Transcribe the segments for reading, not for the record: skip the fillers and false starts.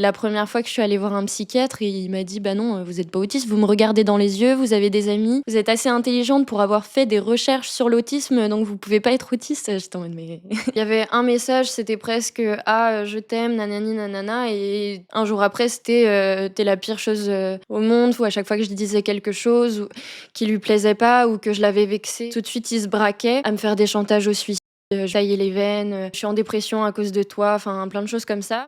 La première fois que je suis allée voir un psychiatre, il m'a dit: «Bah non, vous êtes pas autiste, vous me regardez dans les yeux, vous avez des amis, vous êtes assez intelligente pour avoir fait des recherches sur l'autisme, donc vous pouvez pas être autiste». J'étais en mode: «Mais» il y avait un message, c'était presque: «Ah, je t'aime, nanani nanana», et un jour après, c'était: «Tu la pire chose, au monde», ou à chaque fois que je lui disais quelque chose ou qui lui plaisait pas ou que je l'avais vexé, tout de suite, il se braquait à me faire des chantages au suicide, «Je tailler les veines, je suis en dépression à cause de toi», enfin plein de choses comme ça.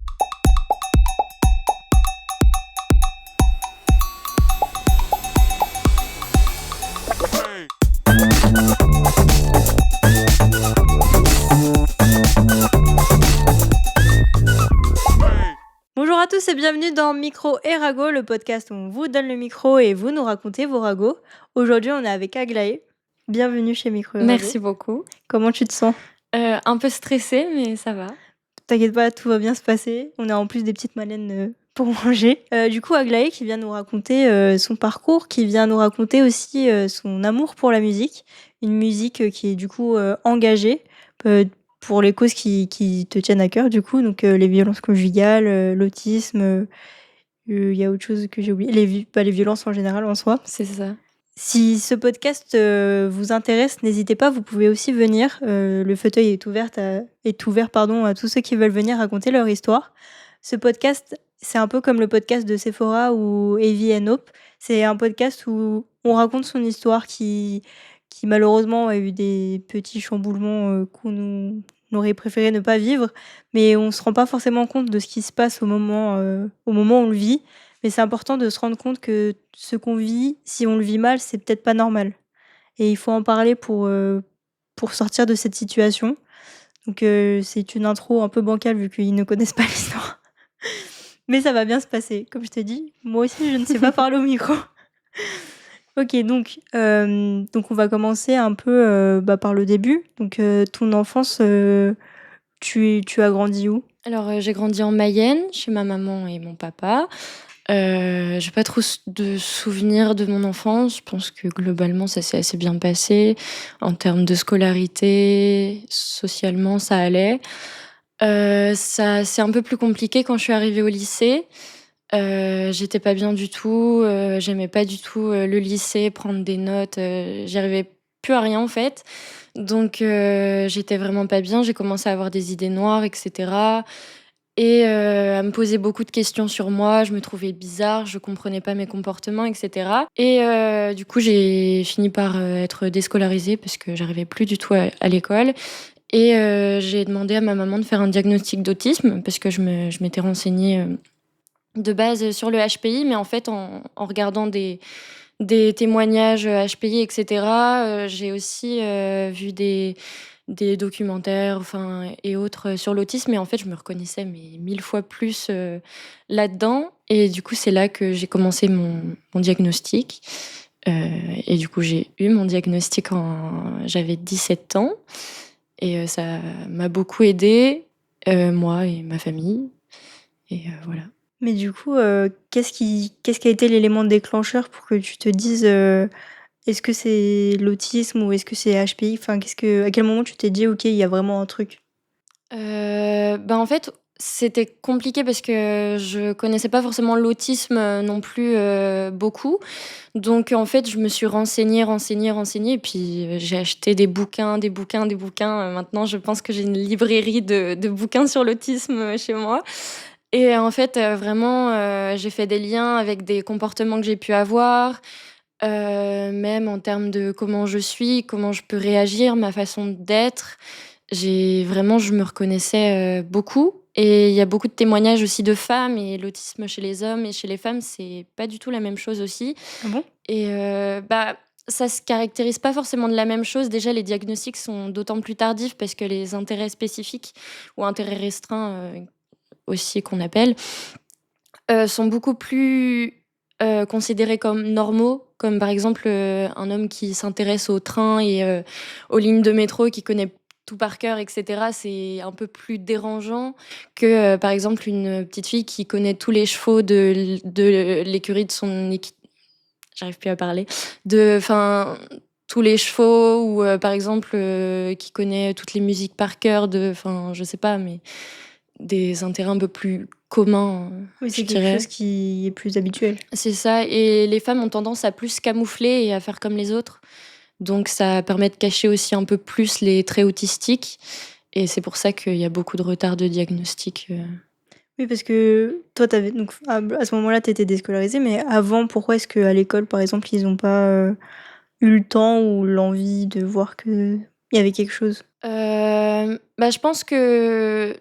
Bonjour à tous et bienvenue dans Micro et Rago, le podcast où on vous donne le micro et vous nous racontez vos ragots. Aujourd'hui, on est avec Aglaé. Bienvenue chez Micro et Rago. Merci beaucoup. Comment tu te sens? Un peu stressée, mais ça va. T'inquiète pas, tout va bien se passer. On a en plus des petites madeleines pour manger. Du coup, Aglaé qui vient nous raconter son parcours, qui vient nous raconter aussi son amour pour la musique. Une musique qui est du coup engagée pour les causes qui te tiennent à cœur, du coup. Donc les violences conjugales, l'autisme, il y a autre chose que j'ai oublié. Les violences en général en soi. C'est ça. Si ce podcast vous intéresse, n'hésitez pas, vous pouvez aussi venir. Le fauteuil est ouvert à tous ceux qui veulent venir raconter leur histoire. Ce podcast, c'est un peu comme le podcast de Sephora ou Evie and Hope. C'est un podcast où on raconte son histoire qui malheureusement a eu des petits chamboulements qu'on aurait préféré ne pas vivre, mais on se rend pas forcément compte de ce qui se passe au moment où on le vit. Mais c'est important de se rendre compte que ce qu'on vit, si on le vit mal, c'est peut-être pas normal. Et il faut en parler pour sortir de cette situation. Donc c'est une intro un peu bancale vu qu'ils ne connaissent pas l'histoire. Mais ça va bien se passer, comme je t'ai dit. Moi aussi, je ne sais pas parler au micro. Ok, donc on va commencer un peu par le début. Donc ton enfance, tu as grandi où? Alors, j'ai grandi en Mayenne, chez ma maman et mon papa. J'ai pas trop de souvenirs de mon enfance. Je pense que globalement, ça s'est assez bien passé. En termes de scolarité, socialement, ça allait. Ça c'est un peu plus compliqué quand je suis arrivée au lycée. J'étais pas bien du tout, j'aimais pas du tout, le lycée, prendre des notes, j'y arrivais plus à rien, en fait. Donc j'étais vraiment pas bien. J'ai commencé à avoir des idées noires et cetera, et à me poser beaucoup de questions sur moi. Je me trouvais bizarre, je comprenais pas mes comportements et cetera, et du coup, j'ai fini par, être déscolarisée parce que j'arrivais plus du tout à l'école, et j'ai demandé à ma maman de faire un diagnostic d'autisme parce que je m'étais renseignée, de base, sur le HPI, mais en fait, en regardant des témoignages, HPI et cetera, j'ai aussi, vu des documentaires, enfin et autres, sur l'autisme, et en fait, je me reconnaissais mais 1000 fois plus, là-dedans, et du coup, c'est là que j'ai commencé mon diagnostic, heu et du coup, j'ai eu mon diagnostic quand j'avais 17 ans, et ça m'a beaucoup aidée, moi et ma famille, et voilà. Mais du coup, qu'est-ce qui a été l'élément déclencheur pour que tu te dises, est-ce que c'est l'autisme ou est-ce que c'est HPI? Enfin, à quel moment tu t'es dit: «OK, il y a vraiment un truc»? En fait, c'était compliqué parce que je connaissais pas forcément l'autisme, non plus, beaucoup. Donc en fait, je me suis renseignée, et puis, j'ai acheté des bouquins, des bouquins, des bouquins. Maintenant, je pense que j'ai une librairie de bouquins sur l'autisme, chez moi, et en fait, vraiment, j'ai fait des liens avec des comportements que j'ai pu avoir, même en termes de comment je suis, comment je peux réagir, ma façon d'être. Je me reconnaissais, beaucoup, et il y a beaucoup de témoignages aussi de femmes, et l'autisme chez les hommes et chez les femmes, c'est pas du tout la même chose aussi, Ah bon? et ça se caractérise pas forcément de la même chose. Déjà, les diagnostics sont d'autant plus tardifs parce que les intérêts spécifiques ou intérêts restreints, aussi qu'on appelle, sont beaucoup plus, considérés comme normaux, comme par exemple, un homme qui s'intéresse aux trains et aux lignes de métro, qui connaît tout par cœur et cetera. C'est un peu plus dérangeant que, par exemple, une petite fille qui connaît tous les chevaux de l'écurie de son équi j'arrive plus à parler, enfin, tous les chevaux, ou par exemple, qui connaît toutes les musiques par cœur, enfin, je sais pas, mais des intérêts un peu plus commun, Oui, je c'est quelque chose dirais. qui est plus habituel. C'est ça et les femmes ont tendance à plus se camoufler et à faire comme les autres. Donc ça permet de cacher aussi un peu plus les traits autistiques et c'est pour ça qu'il y a beaucoup de retard de diagnostic. Oui, parce que toi, t'avais donc à ce moment-là, tu étais déscolarisée, mais avant, pourquoi est-ce qu'à l'école, par exemple, ils ont pas, eu le temps ou l'envie de voir qu'il y avait quelque chose? Bah, je pense que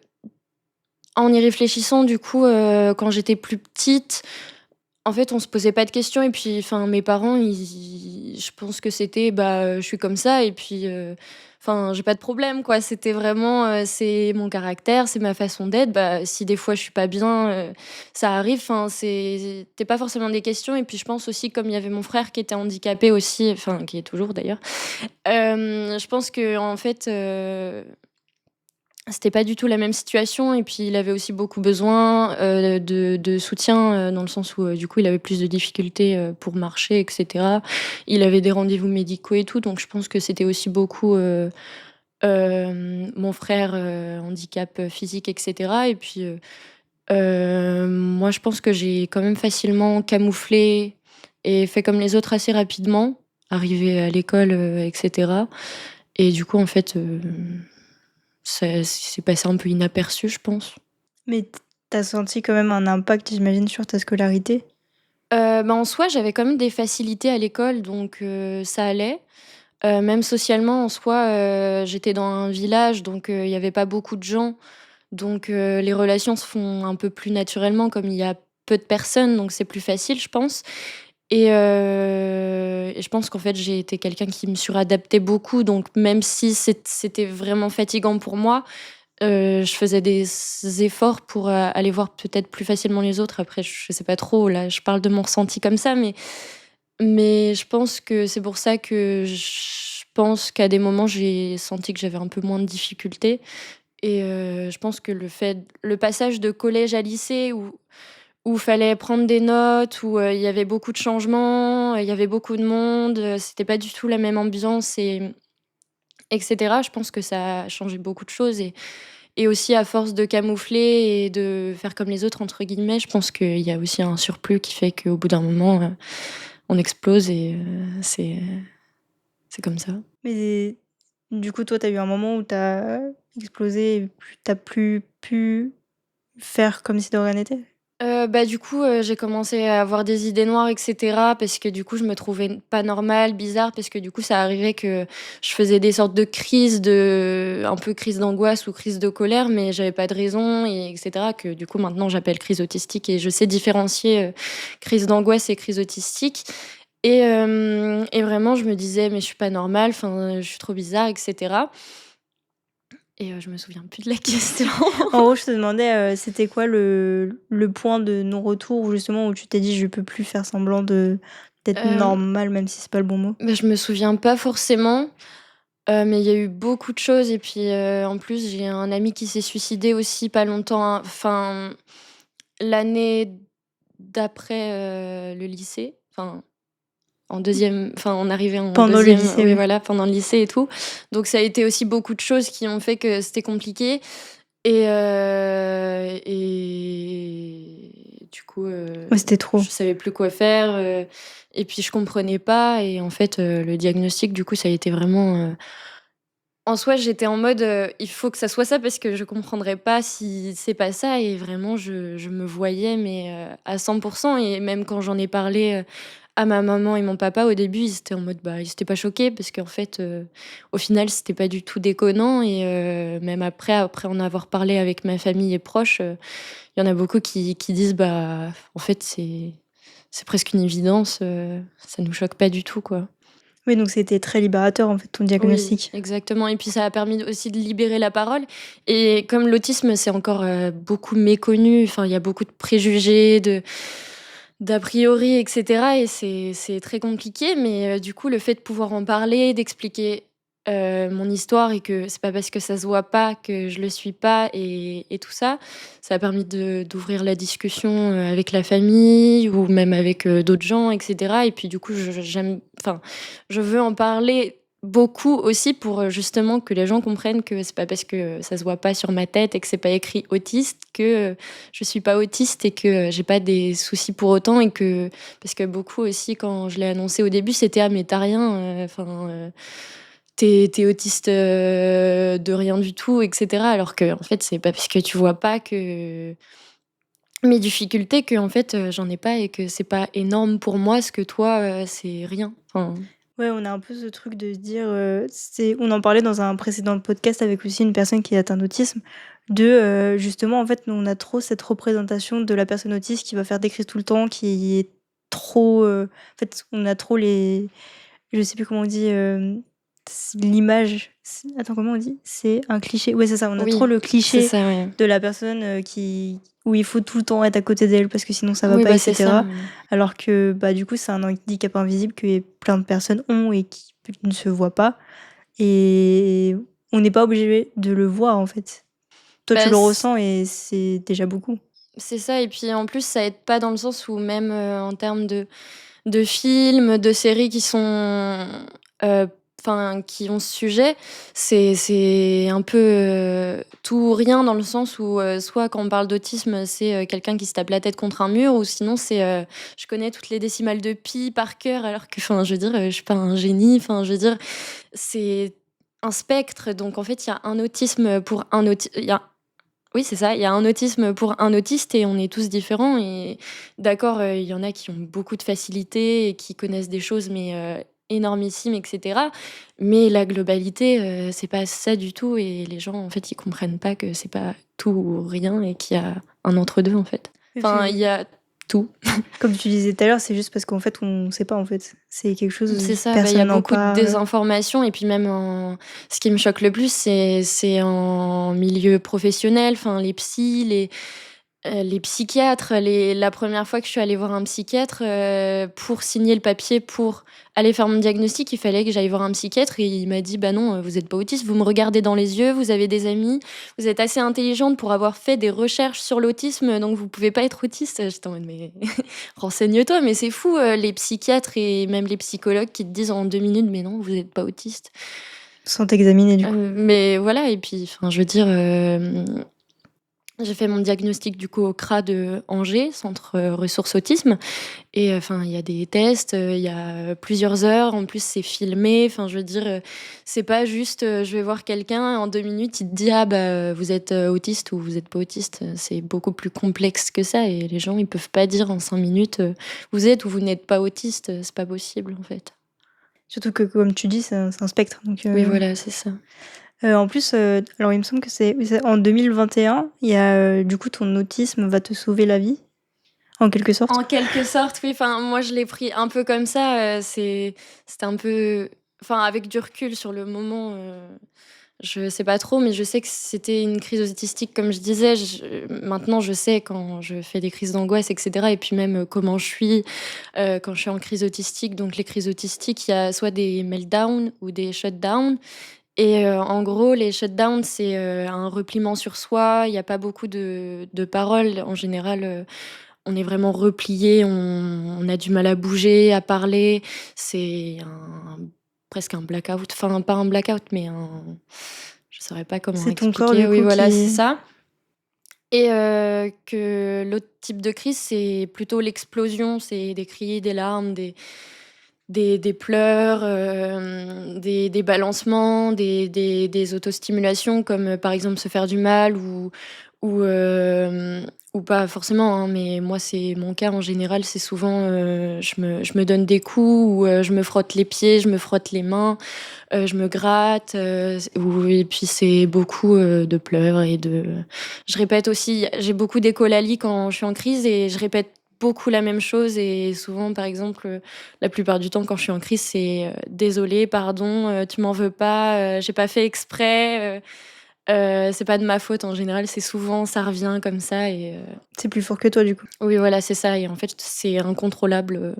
en y réfléchissant du coup, quand j'étais plus petite, en fait, on se posait pas de questions et puis enfin mes parents, ils je pense que c'était, bah, je suis comme ça et puis, enfin j'ai pas de problème quoi. C'était vraiment, c'est mon caractère, c'est ma façon d'être. Bah, si des fois je suis pas bien, ça arrive, enfin c'était pas forcément des questions et puis je pense aussi comme il y avait mon frère qui était handicapé aussi, enfin qui est toujours d'ailleurs, je pense qu'en fait, c'était pas du tout la même situation et puis il avait aussi beaucoup besoin, de soutien, dans le sens où, du coup, il avait plus de difficultés, pour marcher et cetera. Il avait des rendez-vous médicaux et tout, donc je pense que c'était aussi beaucoup, mon frère, handicap, physique et cetera et puis, moi, je pense que j'ai quand même facilement camouflé et fait comme les autres assez rapidement, arrivée à l'école, et cetera et du coup, en fait, ça s'est passé un peu inaperçu, je pense. Mais tu senti quand même un impact, j'imagine, sur ta scolarité? Bah, en soi, j'avais quand même des facilités à l'école, donc ça allait. Même socialement, en soi, j'étais dans un village, donc il y avait pas beaucoup de gens. Donc les relations se font un peu plus naturellement, comme il y a peu de personnes, donc c'est plus facile, je pense. Et je pense qu'en fait, j'ai été quelqu'un qui me suradaptait beaucoup, donc même si c'était vraiment fatigant pour moi, je faisais des efforts pour, aller voir peut-être plus facilement les autres. Après, je sais pas trop, là, je parle de mon ressenti comme ça, mais je pense que c'est pour ça que je pense qu'à des moments, j'ai senti que j'avais un peu moins de difficultés et je pense que le passage de collège à lycée où fallait prendre des notes, où, il y avait beaucoup de changements, il y avait beaucoup de monde, c'était pas du tout la même ambiance et cetera. Je pense que ça a changé beaucoup de choses et aussi à force de camoufler et de «faire comme les autres» entre guillemets, je pense qu'il y a aussi un surplus qui fait qu'au bout d'un moment, on explose et c'est comme ça. Mais du coup, toi, tu as eu un moment où tu as explosé et tu plus pu faire comme si de rien n'était? Bah, du coup, j'ai commencé à avoir des idées noires et cetera parce que du coup, je me trouvais pas normale, bizarre parce que du coup, ça arrivait que je faisais des sortes de crises un peu crise d'angoisse ou crise de colère, mais j'avais pas de raison et cetera, que du coup, maintenant, j'appelle crise autistique et je sais différencier, crise d'angoisse et crise autistique et vraiment, je me disais: «Mais je suis pas normale, enfin, je suis trop bizarre» et cetera et je me souviens plus de la question. En gros, je te demandais, c'était quoi le point de non-retour où justement où tu t'es dit: «Je peux plus faire semblant d'être Hem, normal», même si c'est pas le bon mot? bah, je me souviens pas forcément. Mais il y a eu beaucoup de choses et puis, en plus, j'ai un ami qui s'est suicidé aussi pas longtemps, enfin, l'année d'après, le lycée, enfin, en deuxième, enfin, on arrivait en Pendant le deuxième, lycée, oui, oui. voilà, pendant le lycée et tout. Donc ça a été aussi beaucoup de choses qui ont fait que c'était compliqué et du coup, Ouais, c'était trop. je savais plus quoi faire, et puis je comprenais pas et en fait, le diagnostic, du coup, ça a été vraiment, en soi, j'étais en mode, «Il faut que ça soit ça parce que je comprendrais pas si c'est pas ça» et vraiment je me voyais mais, à 100 et même quand j'en ai parlé, à ma maman et mon papa au début, ils étaient en mode, bah, ils étaient pas choqués parce qu'en fait, au final, c'était pas du tout déconnant et même après en avoir parlé avec ma famille et proches, il y en a beaucoup qui disent: «Bah, en fait, c'est presque une évidence, ça nous choque pas du tout, quoi». Oui, donc c'était très libérateur, en fait, ton Oui, diagnostic. exactement et puis ça a permis aussi de libérer la parole et comme l'autisme, c'est encore, beaucoup méconnu, enfin, il y a beaucoup de préjugés, d'a priori et cetera et c'est très compliqué mais du coup, le fait de pouvoir en parler, d'expliquer, mon histoire et que c'est pas parce que ça se voit pas que je le suis pas et tout ça, ça a permis d'ouvrir la discussion, avec la famille ou même avec, d'autres gens et cetera et puis du coup, je j'aime enfin, je veux en parler beaucoup aussi pour, justement que les gens comprennent que c'est pas parce que ça se voit pas sur ma tête et que c'est pas écrit autiste que, je suis pas autiste et que, j'ai pas des soucis pour autant et que parce que beaucoup aussi quand je l'ai annoncé au début, c'était: «Ah mais tu rien, enfin, tu autiste, de rien du tout» et cetera. Alors qu'en fait, c'est pas parce que tu vois pas que mes difficultés qu'en fait, j'en ai pas et que c'est pas énorme pour moi ce que toi, c'est rien. Enfin, Ouais, on a un peu ce truc de se dire, on en parlait dans un précédent podcast avec aussi une personne qui est atteinte d'autisme, justement, en fait, nous, on a trop cette représentation de la personne autiste qui va faire des crises tout le temps, qui est trop, en fait, on a trop les je sais plus comment on dit, l'image, attends, comment on dit? C'est un cliché. Ouais, c'est ça, on a trop oui, le c'est cliché ça, ouais. de la personne, qui où il faut tout le temps être à côté d'elle parce que sinon ça va Oui, pas bah, et c'est ça, cetera. Alors que, bah, du coup, c'est un handicap invisible que plein de personnes ont et qui ne se voient pas et on n'est pas obligé de le voir, en fait. Toi, tu bah, le ressens et c'est déjà beaucoup. c'est ça et puis, en plus, ça aide pas dans le sens où même, en termes de films, de séries qui sont, enfin, qui ont ce sujet, c'est un peu, tout ou rien dans le sens où, soit quand on parle d'autisme, c'est, quelqu'un qui se tape la tête contre un mur ou sinon c'est, je connais toutes les décimales de pi par cœur alors que, enfin, je veux dire, je suis pas un génie, enfin, je veux dire, c'est un spectre donc en fait, il y a un autisme pour un auti il y a oui, c'est ça. Il y a un autisme pour un autiste et on est tous différents et d'accord, il y en a qui ont beaucoup de facilité et qui connaissent des choses mais énormissimes et cetera. Mais la globalité, c'est pas ça du tout et les gens, en fait, ils comprennent pas que c'est pas tout ou rien et qu'il y a un entre 2 en fait. Oui, Enfin, il y a tout. comme tu disais tout à l'heure, c'est juste parce qu'en fait, on sait pas, en fait. C'est quelque chose, C'est ça, bah, il y a personne n'en beaucoup de parle. désinformation et puis même en ce qui me choque le plus, c'est en milieu professionnel, enfin les psys, les psychiatres, la première fois que je suis allée voir un psychiatre, pour signer le papier pour aller faire mon diagnostic, il fallait que j'aille voir un psychiatre et il m'a dit: «Bah non, vous êtes pas autiste, vous me regardez dans les yeux, vous avez des amis, vous êtes assez intelligente pour avoir fait des recherches sur l'autisme, donc vous pouvez pas être autiste». J'étais en mode: «Mais renseigne-toi», mais c'est fou, les psychiatres et même les psychologues qui te disent en 2 minutes: «Mais non, vous êtes pas autiste». Sans t'examiner, du coup. Mais voilà et puis enfin, je veux dire, j'ai fait mon diagnostic du coup au CRA de Angers, centre, ressources autisme et enfin, il y a des tests, il y a, plusieurs heures. En plus, c'est filmé. Enfin, je veux dire, c'est pas juste, je vais voir quelqu'un et en 2 minutes, il te dit: «Ah bah, vous êtes, autiste ou vous êtes pas autiste». C'est beaucoup plus complexe que ça et les gens, ils peuvent pas dire en 5 minutes, «Vous êtes ou vous n'êtes pas autiste», c'est pas possible, en fait. Surtout que, comme tu dis, c'est un spectre, donc Oui, voilà, c'est ça. en plus, alors il me semble que c'est oui, c'est en 2021, il y a, du coup, ton autisme va te sauver la vie, en quelque sorte. En quelque sorte, oui. Enfin, moi, je l'ai pris un peu comme ça, c'était un peu enfin, avec du recul sur le moment, je sais pas trop, mais je sais que c'était une crise autistique comme je disais. Maintenant, je sais quand je fais des crises d'angoisse et cetera et puis même, comment je suis, quand je suis en crise autistique. Donc les crises autistiques, il y a soit des meltdowns ou des shutdowns et en gros, les shutdowns, c'est, un repliement sur soi. Il y a pas beaucoup de paroles. En général, on est vraiment replié, on a du mal à bouger, à parler. C'est presque un blackout. Enfin, pas un blackout, mais je saurais pas comment C'est ton corps, expliquer. du Oui, coup, voilà, c'est qui ça et que l'autre type de crise, c'est plutôt l'explosion. C'est des cris, des larmes, des pleurs, des balancements, des autostimulations comme, par exemple, se faire du mal ou, ou pas forcément, hein, mais moi, c'est mon cas en général, c'est souvent, je me donne des coups ou, je me frotte les pieds, je me frotte les mains, je me gratte, et puis c'est beaucoup, de pleurs et je répète aussi j'ai beaucoup d'écholalie quand je suis en crise et je répète beaucoup la même chose et souvent, par exemple, la plupart du temps quand je suis en crise, c'est, «Désolée, pardon, tu m'en veux pas, j'ai pas fait exprès, c'est pas de ma faute». En général, c'est souvent ça revient comme ça et c'est plus fort que toi, du coup. oui, voilà, c'est ça et en fait, c'est incontrôlable,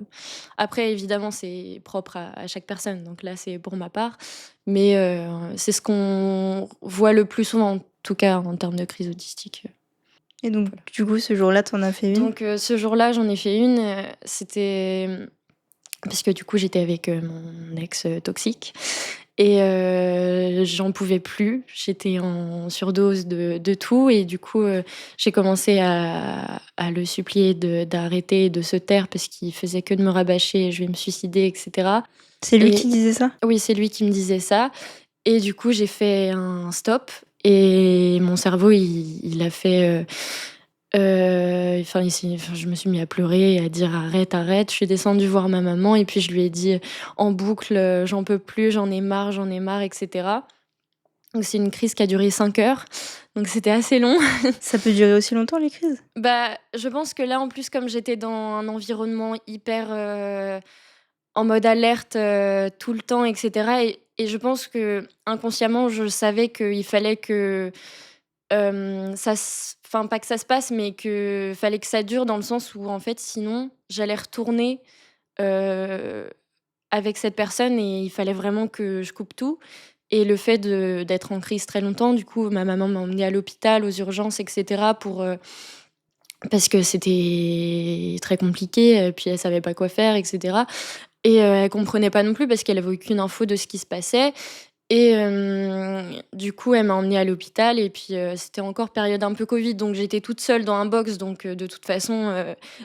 Après évidemment, c'est propre à chaque personne, donc là, c'est pour ma part, mais c'est ce qu'on voit le plus souvent, en tout cas en termes de crise autistique, Et donc, voilà. du coup, ce jour-là, tu en as fait une? Donc ce jour-là, j'en ai fait une, c'était, parce que du coup, j'étais avec, mon ex, toxique et j'en pouvais plus. J'étais en surdose de tout et du coup, j'ai commencé à le supplier d'arrêter et de se taire parce qu'il faisait que de me rabâcher: «Je vais me suicider» et cetera. C'est lui qui Et disait ça? oui, c'est lui qui me disait ça et du coup, j'ai fait un stop et mon cerveau, il a fait, enfin, je me suis mis à pleurer et à dire: «Arrête, arrête». Je suis descendue voir ma maman et puis je lui ai dit en boucle, «J'en peux plus, j'en ai marre» et cetera. Donc c'est une crise qui a duré 5 heures, donc c'était assez long. Ça peut durer aussi longtemps les crises? Bah, je pense que là, en plus, comme j'étais dans un environnement hyper, en mode alerte, tout le temps et cetera et je pense qu'inconsciemment, je savais qu'il fallait que, ça s enfin, pas que ça se passe, mais que fallait que ça dure dans le sens où, en fait, sinon, j'allais retourner, heu, avec cette personne et il fallait vraiment que je coupe tout et le fait d'être en crise très longtemps, du coup, ma maman m'a emmenée à l'hôpital, aux urgences et cetera parce que c'était très compliqué, puis elle savait pas quoi faire et cetera et elle comprenait pas non plus parce qu'elle avait aucune info de ce qui se passait et du coup, elle m'a emmenée à l'hôpital et puis, c'était encore période un peu covid, donc j'étais toute seule dans un box, donc de toute façon,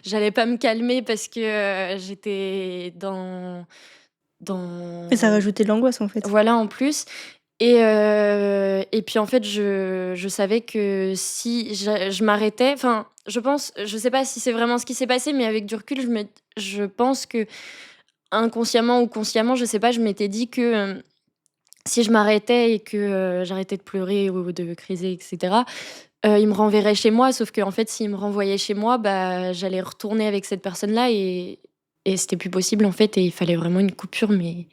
j'allais pas me calmer parce que, j'étais Et ça dans rajoutait de l'angoisse, en fait. voilà, en plus et puis, en fait, je savais que si je m'arrêtais enfin, je pense je sais pas si c'est vraiment ce qui s'est passé, mais avec du recul, je pense que inconsciemment ou consciemment, je sais pas, je m'étais dit que, si je m'arrêtais et que, j'arrêtais de pleurer ou de criser et cetera, il me renverrait chez moi. Sauf qu'en fait, s'il me renvoyait chez moi, bah, j'allais retourner avec cette personne-là et c'était plus possible, en fait et il fallait vraiment une coupure, mais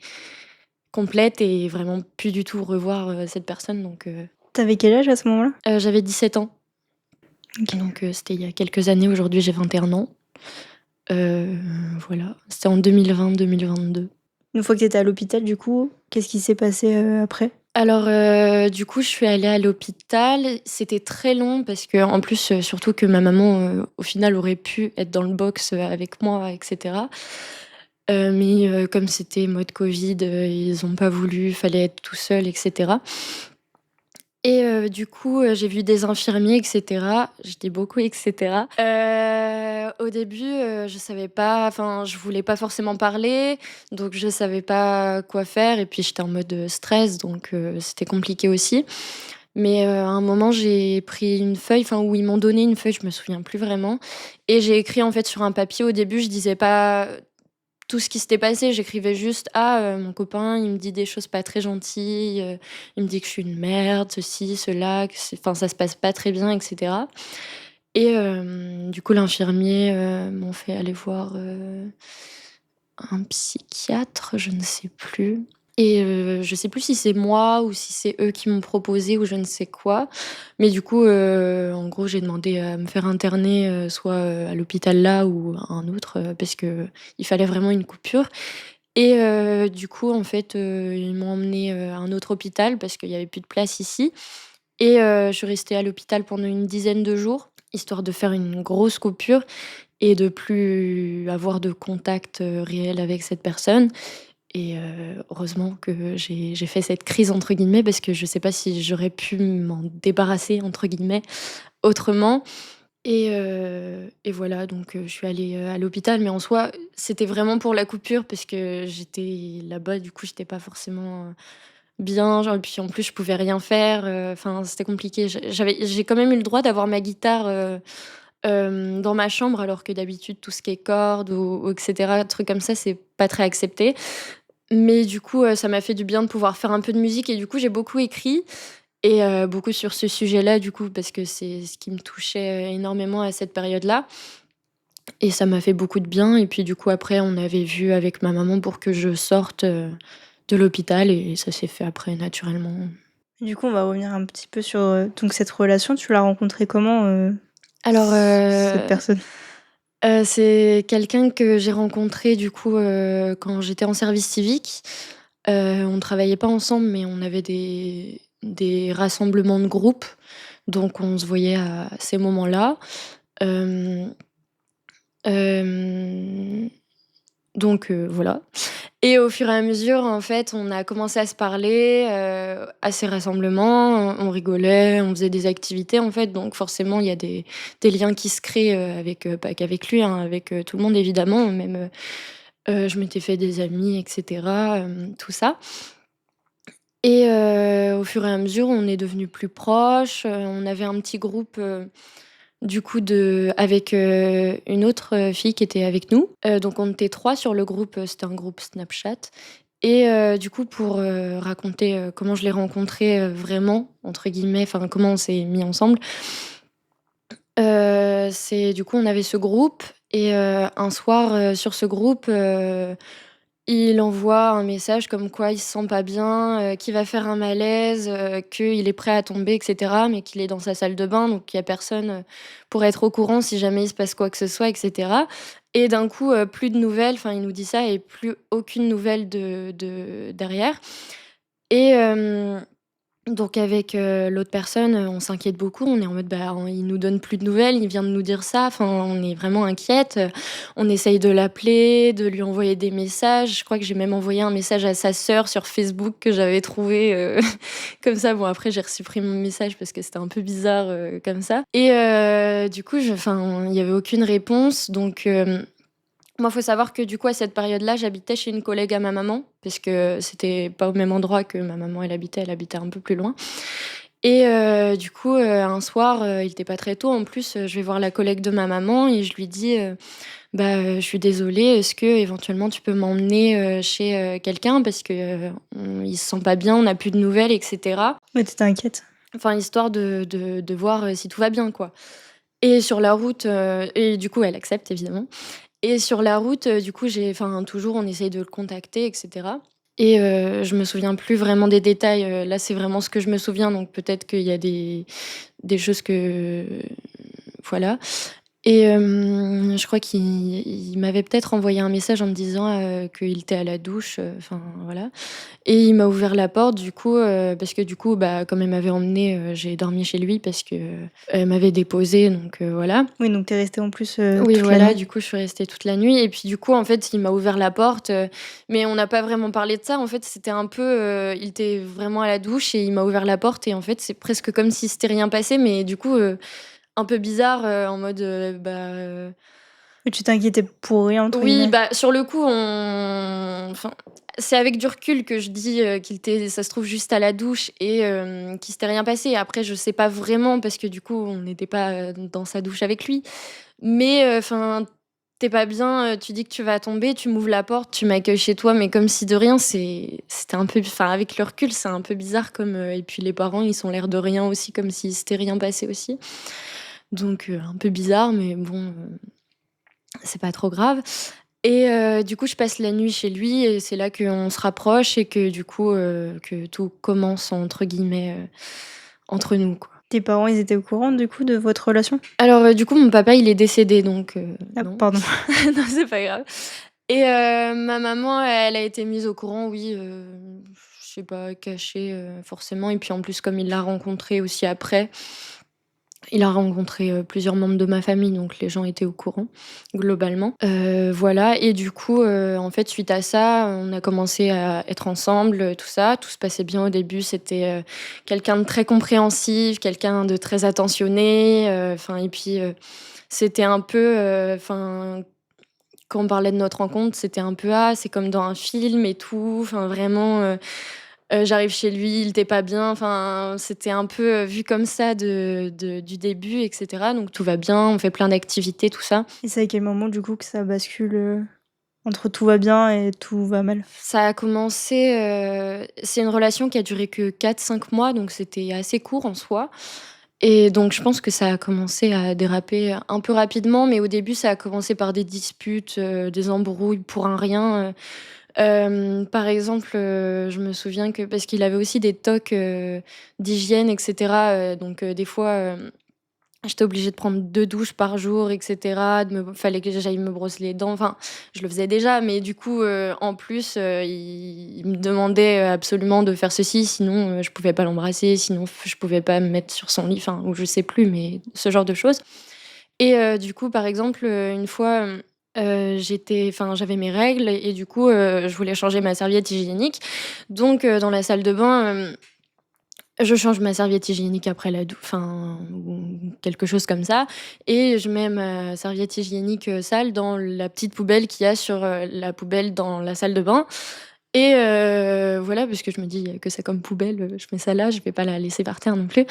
complète et vraiment plus du tout revoir, cette personne donc Tu quel âge à ce moment-là? j'avais 17 ans OK. donc c'était il y a quelques années. Aujourd'hui, j'ai 21 ans. Heu, voilà, c'était en 2020-2022. Une fois que tu étais à l'hôpital, du coup, qu'est-ce qui s'est passé, après? Alors, du coup, je suis allée à l'hôpital. C'était très long parce qu'en plus, surtout que ma maman, au final, aurait pu être dans le box, avec moi et cetera. Mais comme c'était mode covid, ils ont pas voulu, fallait être tout seul et cetera. Et du coup, j'ai vu des infirmiers et cetera. Je dis beaucoup et cetera. Au début, je savais pas enfin, je voulais pas forcément parler, donc je savais pas quoi faire et puis j'étais en mode, stress donc c'était compliqué aussi. Mais à un moment, j'ai pris une feuille, enfin, où ils m'ont donné une feuille, je me souviens plus vraiment et j'ai écrit, en fait, sur un papier. Au début, je disais pas tout ce qui s'était passé. J'écrivais juste: «Ah, mon copain, il me dit des choses pas très gentilles, il me dit que je suis une merde, ceci, cela, que c'est enfin, ça se passe pas très bien» et cetera et du coup, l'infirmier, m'ont fait aller voir, un psychiatre, je ne sais plus et je sais plus si c'est moi ou si c'est eux qui m'ont proposé ou je ne sais quoi. Mais du coup, en gros, j'ai demandé à me faire interner, soit, à l'hôpital là ou à un autre, parce que il fallait vraiment une coupure et du coup, en fait, ils m'ont emmenée, à un autre hôpital parce qu'il y avait plus de place ici et je suis restée à l'hôpital pendant une dizaine de jours, histoire de faire une grosse coupure et de plus avoir de contact, réel avec cette personne et heureusement que j'ai fait cette «crise» entre guillemets parce que je sais pas si j'aurais pu m'en «débarrasser» entre guillemets autrement et voilà donc je suis allée, à l'hôpital mais en soi, c'était vraiment pour la coupure parce que j'étais là-bas, du coup, j'étais pas forcément, bien, genre et puis en plus je pouvais rien faire, enfin c'était compliqué. J'ai quand même eu le droit d'avoir ma guitare, dans ma chambre alors que d'habitude tout ce qui est cordes ou et cetera, trucs comme ça, c'est pas très accepté. Mais du coup, ça m'a fait du bien de pouvoir faire un peu de musique et du coup j'ai beaucoup écrit et beaucoup sur ce sujet-là du coup parce que c'est ce qui me touchait, énormément à cette période-là et ça m'a fait beaucoup de bien et puis du coup après on avait vu avec ma maman pour que je sorte, de l'hôpital et ça s'est fait après naturellement. Du coup, on va revenir un petit peu sur, donc cette relation, tu l'as rencontrée comment, Alors, cette personne? c'est quelqu'un que j'ai rencontré du coup, quand j'étais en service civique. On ne travaillait pas ensemble, mais on avait des rassemblements de groupe, donc on se voyait à ces moments-là. Hem, hem, donc voilà Et au fur et à mesure, en fait, on a commencé à se parler, à ces rassemblements, on rigolait, on faisait des activités, en fait, donc forcément, il y a des liens qui se créent, avec, pas qu'avec lui, hein, avec, tout le monde évidemment, même, je m'étais fait des amis et cetera, tout ça. Et au fur et à mesure, on est devenus plus proches, on avait un petit groupe, du coup avec, une autre, fille qui était avec nous. Donc on était 3 sur le groupe, c'était un groupe Snapchat et du coup pour, raconter, comment je l'ai rencontré, «vraiment» entre guillemets, enfin comment on s'est mis ensemble, c'est du coup on avait ce groupe et un soir, sur ce groupe, il envoie un message comme quoi il se sent pas bien, qu'il va faire un malaise, qu'il est prêt à tomber et cetera, mais qu'il est dans sa salle de bain, donc il y a personne, pour être au courant si jamais il se passe quoi que ce soit et cetera. Et d'un coup, plus de nouvelles, enfin il nous dit ça et plus aucune nouvelle de derrière. Et donc avec, l'autre personne, on s'inquiète beaucoup. On est en mode: «Bah, il nous donne plus de nouvelles, il vient de nous dire ça». Enfin, on est vraiment inquiète, on essaye de l'appeler, de lui envoyer des messages. Je crois que j'ai même envoyé un message à sa sœur sur Facebook que j'avais trouvé, comme ça. Bon, après, j'ai resupprimé mon message parce que c'était un peu bizarre, comme ça. Et du coup, enfin, il y avait aucune réponse. Donc moi, faut savoir que du coup, à cette période-là, j'habitais chez une collègue à ma maman, parce que c'était pas au même endroit que ma maman elle habitait un peu plus loin. Et du coup, un soir, il était pas très tôt en plus, je vais voir la collègue de ma maman et je lui dis, «Bah, je suis désolée, est-ce que éventuellement tu peux m'emmener, chez, quelqu'un parce que, il se sent pas bien, on n'a plus de nouvelles» et cetera. Ouais, tu inquiète. Enfin, histoire de voir, si tout va bien, quoi. Et sur la route, et du coup, elle accepte évidemment. Et sur la route, du coup, toujours on essaye de le contacter et cetera. Et je me souviens plus vraiment des détails, là, c'est vraiment ce que je me souviens, donc peut-être qu'il y a des choses que voilà. Et je crois qu'il m'avait peut-être envoyé un message en me disant, qu'il était à la douche, enfin voilà. Et il m'a ouvert la porte du coup, parce que du coup, bah, comme elle m'avait emmenée, j'ai dormi chez lui parce que, elle m'avait déposée donc voilà. Oui, donc tu es restée en plus, Oui, toute la voilà, nuit? du coup, je suis restée toute la nuit et puis, du coup, en fait, il m'a ouvert la porte, mais on n'a pas vraiment parlé de ça. En fait, c'était un peu, il était vraiment à la douche et il m'a ouvert la porte et en fait, c'est presque comme si s'était rien passé, mais du coup, un peu bizarre, en mode, Et tu t'inquiétais pour rien, entre oui, guillemets? bah, sur le coup, enfin, c'est avec du recul que je dis, qu'il était ça se trouve juste à la douche et qu'il s'était rien passé. Après, je sais pas vraiment parce que, du coup, on n'était pas, dans sa douche avec lui. Mais enfin, tu pas bien, tu dis que tu vas tomber, tu m'ouvres la porte, tu m'accueilles chez toi, mais comme si de rien, c'était un peu enfin, avec le recul, c'est un peu bizarre comme, et puis les parents, ils ont l'air de rien aussi, comme s'il s'était rien passé aussi. Donc un peu bizarre, mais bon, c'est pas trop grave. Et du coup, je passe la nuit chez lui et c'est là qu'on se rapproche et que du coup, que tout «commence» entre guillemets, entre nous, quoi. Tes parents, ils étaient au courant, du coup, de votre relation? Alors, du coup, mon papa, il est décédé donc Ah, non. pardon. Non, c'est pas grave. Et ma maman, elle a été mise au courant, oui, je sais pas, cachée, forcément et puis en plus, comme il l'a rencontré aussi après, il a rencontré, plusieurs membres de ma famille, donc les gens étaient au courant, globalement. Voilà et du coup, en fait, suite à ça, on a commencé à être ensemble, tout ça. Tout se passait bien au début, c'était, quelqu'un de très compréhensif, quelqu'un de très attentionné, enfin et puis, c'était un peu, enfin quand on parlait de notre rencontre, c'était un peu: «Ah, c'est comme dans un film et tout», enfin vraiment, j'arrive chez lui, il était pas bien, enfin, c'était un peu, vu comme ça du début et cetera, donc tout va bien, on fait plein d'activités, tout ça. Et c'est à quel moment, du coup, que ça bascule, entre tout va bien et tout va mal? Ça a commencé, c'est une relation qui a duré que 4 5 mois, donc c'était assez court en soi et donc je pense que ça a commencé à déraper un peu rapidement, mais au début, ça a commencé par des disputes, des embrouilles pour un rien, par exemple, je me souviens que parce qu'il avait aussi des tocs, d'hygiène et cetera, donc des fois, j'étais obligée de prendre 2 douches par jour et cetera, fallait que j'aille me brosser les dents, enfin, je le faisais déjà, mais du coup, en plus, il me demandait, absolument de faire ceci, sinon, je pouvais pas l'embrasser, sinon je pouvais pas me mettre sur son lit, enfin, ou je sais plus, mais ce genre de choses. Et du coup, par exemple, une fois, j'avais mes règles et du coup, je voulais changer ma serviette hygiénique. Donc dans la salle de bain, je change ma serviette hygiénique après la douche, ou quelque chose comme ça et je mets ma serviette hygiénique, sale dans la petite poubelle qu'il y a sur, la poubelle dans la salle de bain et voilà, parce que je me dis: «Il y a que ça comme poubelle, je mets ça là, je vais pas la laisser par terre non plus».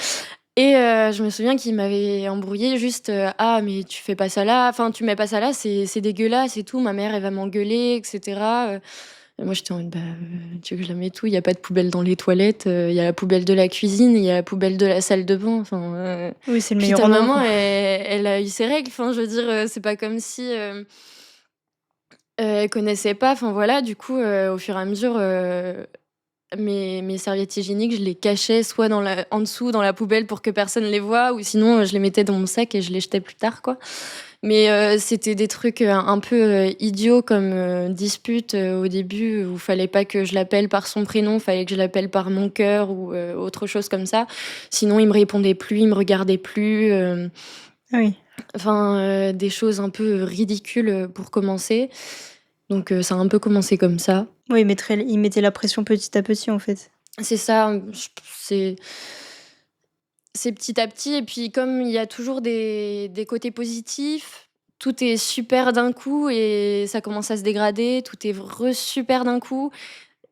Et je me souviens qu'il m'avait embrouillée juste, «Ah mais tu fais pas ça là, enfin tu mets pas ça là, c'est dégueulasse et tout, ma mère elle va m'engueuler et cetera». Et moi j'étais en mode: «Bah, tu veux que je la mette où? Il y a pas de poubelle dans les toilettes, il y a la poubelle de la cuisine, il y a la poubelle de la salle de bain, Oui, c'est le puis meilleur ta endroit, maman quoi. elle a eu ses règles, enfin je veux dire, c'est pas comme si, elle connaissait pas, enfin voilà, du coup, au fur et à mesure, mes serviettes hygiéniques, je les cachais soit en dessous dans la poubelle pour que personne les voie ou sinon, je les mettais dans mon sac et je les jetais plus tard, quoi. Mais c'était des trucs, un peu, idiots comme, dispute, au début où fallait pas que je l'appelle par son prénom, fallait que je l'appelle par mon cœur ou autre chose comme ça. Sinon il me répondait plus, il me regardait plus, Ah oui. des choses un peu ridicules, pour commencer. Donc ça a un peu commencé comme ça. Oui, il mettait la pression petit à petit, en fait. C'est ça, c'est petit à petit et puis comme il y a toujours des côtés positifs, tout est super d'un coup et ça commence à se dégrader, tout est super d'un coup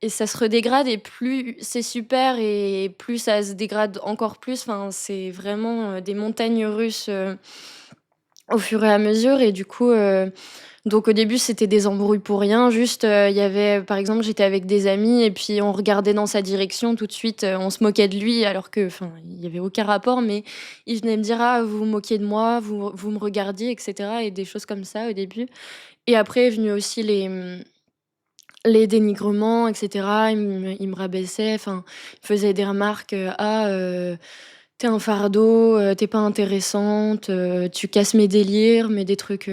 et ça se redégrade et plus c'est super et plus ça se dégrade encore plus. Enfin, c'est vraiment, des montagnes russes, au fur et à mesure et du coup, donc au début, c'était des embrouilles pour rien, juste, il y avait par exemple, j'étais avec des amis et puis on regardait dans sa direction tout de suite, on se moquait de lui alors que il y avait aucun rapport, mais il venait me dire: «Ah, vous vous moquiez de moi, vous me regardiez» et cetera et des choses comme ça au début et après est venu aussi les dénigrements et cetera. Il me rabaissait, il faisait des remarques, «Ah, tu un fardeau, tu pas intéressante, tu casses mes délires», mais des trucs,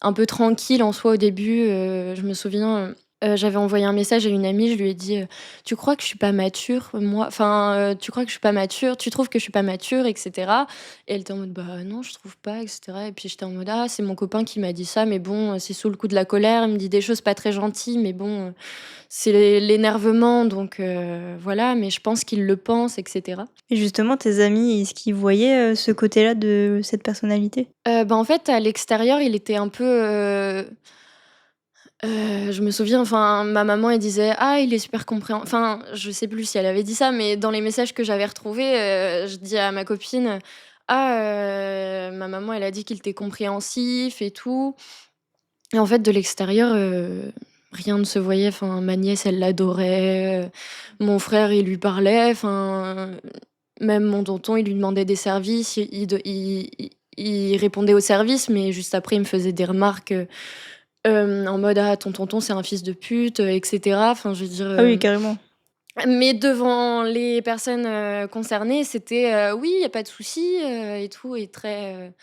un peu tranquille en soi au début, je me souviens, j'avais envoyé un message à une amie, je lui ai dit, «Tu crois que je suis pas mature, moi? Tu crois que je suis pas mature? Tu trouves que je suis pas mature?» et cetera et elle était en mode: «Bah, non, je trouve pas» et cetera et puis j'étais en mode: «Ah, c'est mon copain qui m'a dit ça, mais bon, c'est sous le coup de la colère, il me dit des choses pas très gentilles, mais bon, c'est l'énervement donc voilà, mais je pense qu'il le pense» et cetera. Et justement, tes amis, est-ce qu'ils voyaient, ce côté-là de cette personnalité? En fait, à l'extérieur, il était un peu, je me souviens, ma maman, elle disait: «Ah, il est super je sais plus si elle avait dit ça, mais dans les messages que j'avais retrouvés, je dis à ma copine: «Ah, ma maman, elle a dit qu'il était compréhensif et tout» et en fait, de l'extérieur, rien ne se voyait. Ma nièce, elle l'adorait, mon frère, il lui parlait, même mon tonton, il lui demandait des services, il répondait aux services, mais juste après, il me faisait des remarques, en mode: «Ah ton tonton c'est un fils de pute», et cetera. Je veux dire, Ah oui, carrément. mais devant les personnes, concernées, c'était, «Oui, il y a pas de souci», et tout et très,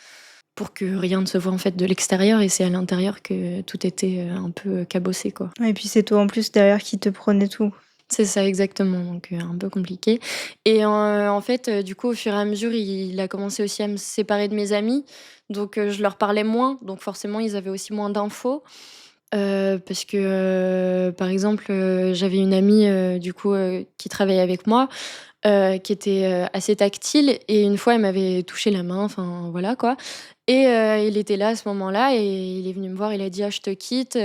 pour que rien ne se voit en fait de l'extérieur et c'est à l'intérieur que tout était, un peu cabossé quoi. Ouais, et puis c'est toi en plus derrière qui te prenais tout. C'est ça exactement, donc un peu compliqué et en fait, du coup, au fur et à mesure, il a commencé aussi à me séparer de mes amis, donc je leur parlais moins, donc forcément, ils avaient aussi moins d'infos. Parce que, par exemple, j'avais une amie, du coup, qui travaillait avec moi, qui était, assez tactile et une fois, elle m'avait touché la main, voilà quoi et il était là à ce moment-là et il est venu me voir, il a dit: «Ah je te quitte,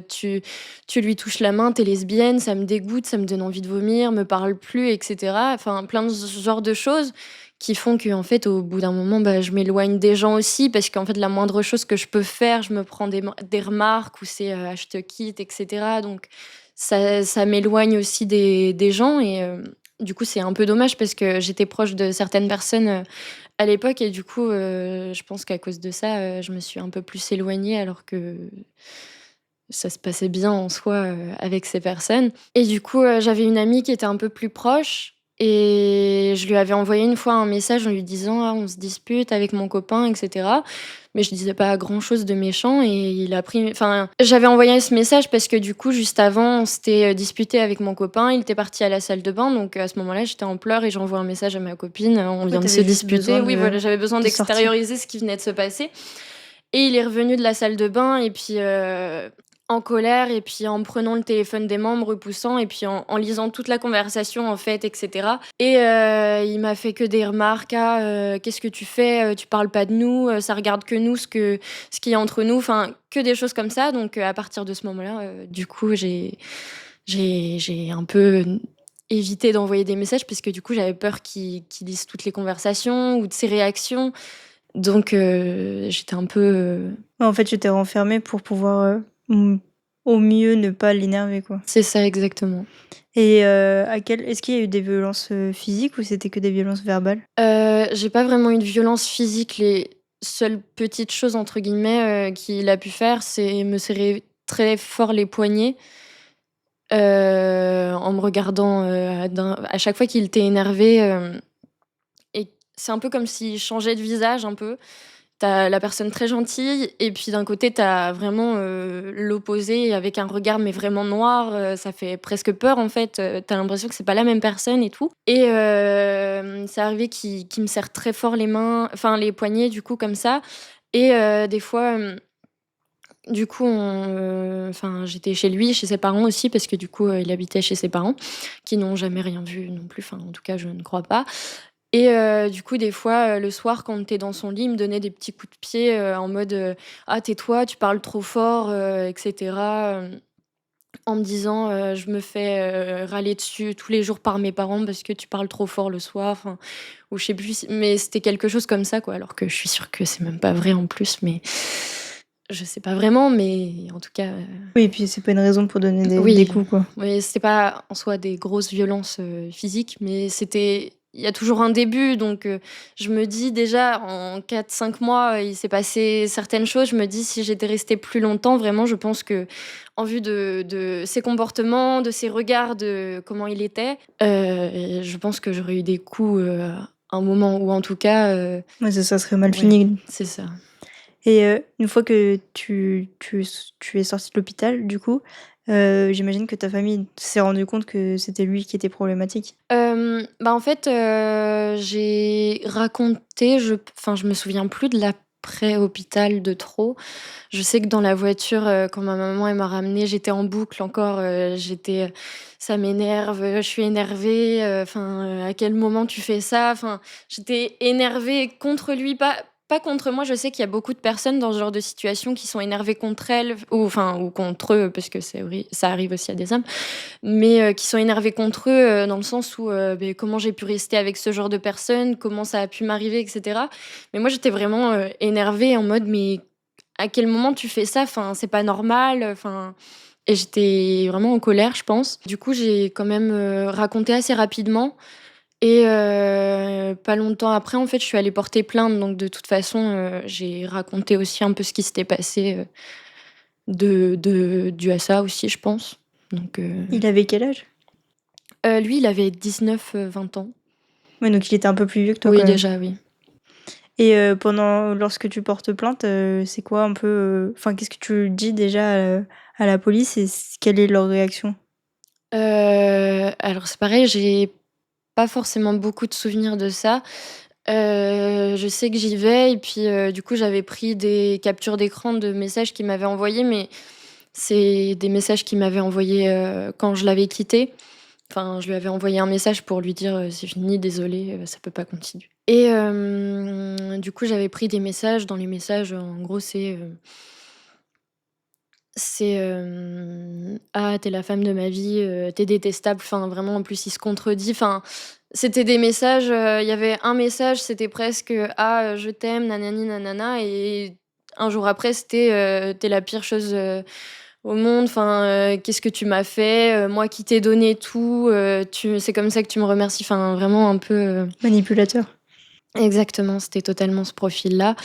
tu lui touches la main, tu es lesbienne, ça me dégoûte, ça me donne envie de vomir, me parle plus» et cetera. Plein de ce genre de choses qui font qu'en fait, au bout d'un moment, bah, je m'éloigne des gens aussi parce qu'en fait, la moindre chose que je peux faire, je me prends des remarques ou c'est, «Ah je te quitte» et cetera donc ça m'éloigne aussi des gens et du coup, c'est un peu dommage parce que j'étais proche de certaines personnes, à l'époque et du coup, je pense qu'à cause de ça, je me suis un peu plus éloignée alors que ça se passait bien en soi, avec ces personnes et du coup, j'avais une amie qui était un peu plus proche et je lui avais envoyé une fois un message en lui disant: «Ah, on se dispute avec mon copain» et cetera. Mais je disais pas grand-chose de méchant et il a pris j'avais envoyé ce message parce que du coup, juste avant, on s'était, disputés avec mon copain. Il était parti à la salle de bain donc à ce moment-là, j'étais en pleurs et j'envoie un message à ma copine: «On Ouais, vient de tu se juste disputer». besoin Oui, voilà, j'avais besoin de sortir. d'extérioriser ce qui venait de se passer et il est revenu de la salle de bain et puis, en colère et puis en prenant le téléphone des membres, repoussant et puis en lisant toute la conversation, en fait et cetera et il m'a fait que des remarques: «Ah, qu'est-ce que tu fais? Tu parles pas de nous, ça regarde que nous ce qu'il y a entre nous», enfin, que des choses comme ça donc à partir de ce moment-là, du coup, j'ai un peu évité d'envoyer des messages puisque du coup, j'avais peur qu'il lise toutes les conversations ou de ses réactions donc j'étais un peu, Ouais, en fait, tu t'es renfermée pour pouvoir, au mieux ne pas l'énerver, quoi. c'est ça exactement. Et est-ce qu'il y a eu des violences, physiques ou c'était que des violences verbales? J'ai pas vraiment eu de violence physique. Les seules «petites choses» entre guillemets, qu'il a pu faire, c'est me serrer très fort les poignets, en me regardant, à chaque fois qu'il était énervé, et c'est un peu comme s'il changeait de visage un peu. Tu as la personne très gentille et puis d'un côté, tu as vraiment, l'opposé avec un regard mais vraiment noir, ça fait presque peur en fait, tu as l'impression que c'est pas la même personne et tout et c'est arrivé qu'il me serre très fort les mains enfin les poignets du coup comme ça et des fois, du coup enfin j'étais chez lui, chez ses parents aussi parce que du coup, il habitait chez ses parents qui n'ont jamais rien vu non plus, enfin en tout cas je ne crois pas et du coup, des fois, le soir, quand on était dans son lit, il me donnait des petits coups de pied, en mode, «Ah tais-toi, tu parles trop fort», et cetera, en me disant, «Je me fais, râler dessus tous les jours par mes parents parce que tu parles trop fort le soir», enfin, ou je sais plus si mais c'était quelque chose comme ça, quoi, alors que je suis sûre que c'est même pas vrai en plus, mais je sais pas vraiment, mais en tout cas, Oui et puis c'est pas une raison pour donner des oui, coups, quoi. oui, c'était pas en soi des grosses violences, physiques, mais c'était il y a toujours un début donc je me dis déjà en 4 5 mois, il s'est passé certaines choses. Je me dis si j'étais restée plus longtemps, vraiment, je pense que en vue de ses comportements, de ses regards, de comment il était, je pense que j'aurais eu des coups, à un moment ou en tout cas, Ouais, ça serait mal ouais, fini. c'est ça. Et une fois que tu es sortie de l'hôpital, du coup, j'imagine que ta famille s'est rendue compte que c'était lui qui était problématique? Bah, en fait, j'ai raconté, enfin, je me souviens plus de l'après-hôpital de trop. Je sais que dans la voiture, quand ma maman, elle m'a ramenée, j'étais en boucle encore, «Ça m'énerve, je suis énervée, enfin, à quel moment tu fais ça?» Enfin, j'étais énervée contre lui, pas contre moi. Je sais qu'il y a beaucoup de personnes dans ce genre de situation qui sont énervées contre elles ou enfin, ou contre eux parce que ça arrive aussi à des hommes mais qui sont énervés contre eux, dans le sens où, beh, comment j'ai pu rester avec ce genre de personne? Comment ça a pu m'arriver et cetera? Mais moi, j'étais vraiment, énervée en mode: «Mais à quel moment tu fais ça? Enfin, c'est pas normal, enfin» et j'étais vraiment en colère, je pense. Du coup, j'ai quand même, raconté assez rapidement et pas longtemps après, en fait, je suis allée porter plainte donc de toute façon, j'ai raconté aussi un peu ce qui s'était passé, dû à ça aussi, je pense donc Il avait quel âge? Lui, il avait 19 20 ans. Ouais, donc il était un peu plus vieux que toi, Oui, quand même. déjà, oui. Et lorsque tu portes plainte, c'est quoi un peu, enfin, qu'est-ce que tu dis déjà, à la police et quelle est leur réaction? Alors c'est pareil, j'ai pas forcément beaucoup de souvenirs de ça. Je sais que j'y vais et puis, du coup, j'avais pris des captures d'écran de messages qu'il m'avait envoyés, mais c'est des messages qu'il m'avait envoyés, quand je l'avais quitté. Enfin, je lui avais envoyé un message pour lui dire, «C'est fini, désolé, ça peut pas continuer» et du coup, j'avais pris des messages. Dans les messages, en gros, «Ah, tu la femme de ma vie, tu détestable», enfin vraiment en plus il se contredit, enfin, c'était des messages, il y avait un message, c'était presque, «Ah, je t'aime, nanani nanana» et un jour après c'était, «Tu la pire chose, au monde, enfin, qu'est-ce que tu m'as fait? Moi qui t'ai donné tout, tu c'est comme ça que tu me remercies», enfin vraiment un peu, Manipulateur? exactement, c'était totalement ce profil-là.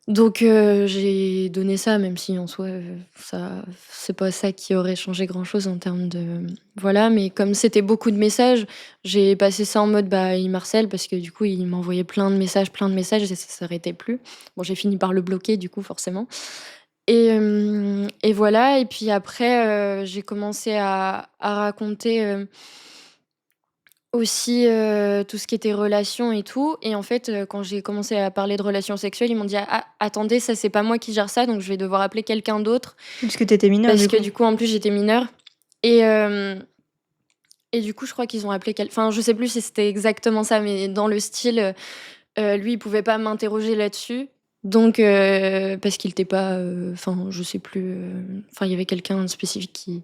Donc j'ai donné ça, même si en soi, ça c'est pas ça qui aurait changé grand-chose en termes de voilà, mais comme c'était beaucoup de messages, j'ai passé ça en mode, bah, il m'harcèle parce que du coup, il m'envoyait plein de messages et ça s'arrêtait plus. Bon, j'ai fini par le bloquer du coup, forcément et voilà et puis après, j'ai commencé à raconter, Aussi, tout ce qui était relations et tout et en fait, quand j'ai commencé à parler de relations sexuelles, ils m'ont dit: «Ah, attendez, ça, c'est pas moi qui gère ça, donc je vais devoir appeler quelqu'un d'autre». Puisque tu étais mineure, Parce du que coup? du coup, en plus, j'étais mineure et et du coup, je crois qu'ils ont appelé enfin, je sais plus si c'était exactement ça, mais dans le style, lui, il pouvait pas m'interroger là-dessus, donc parce qu'il était pas, enfin, je sais plus, enfin, il y avait quelqu'un de spécifique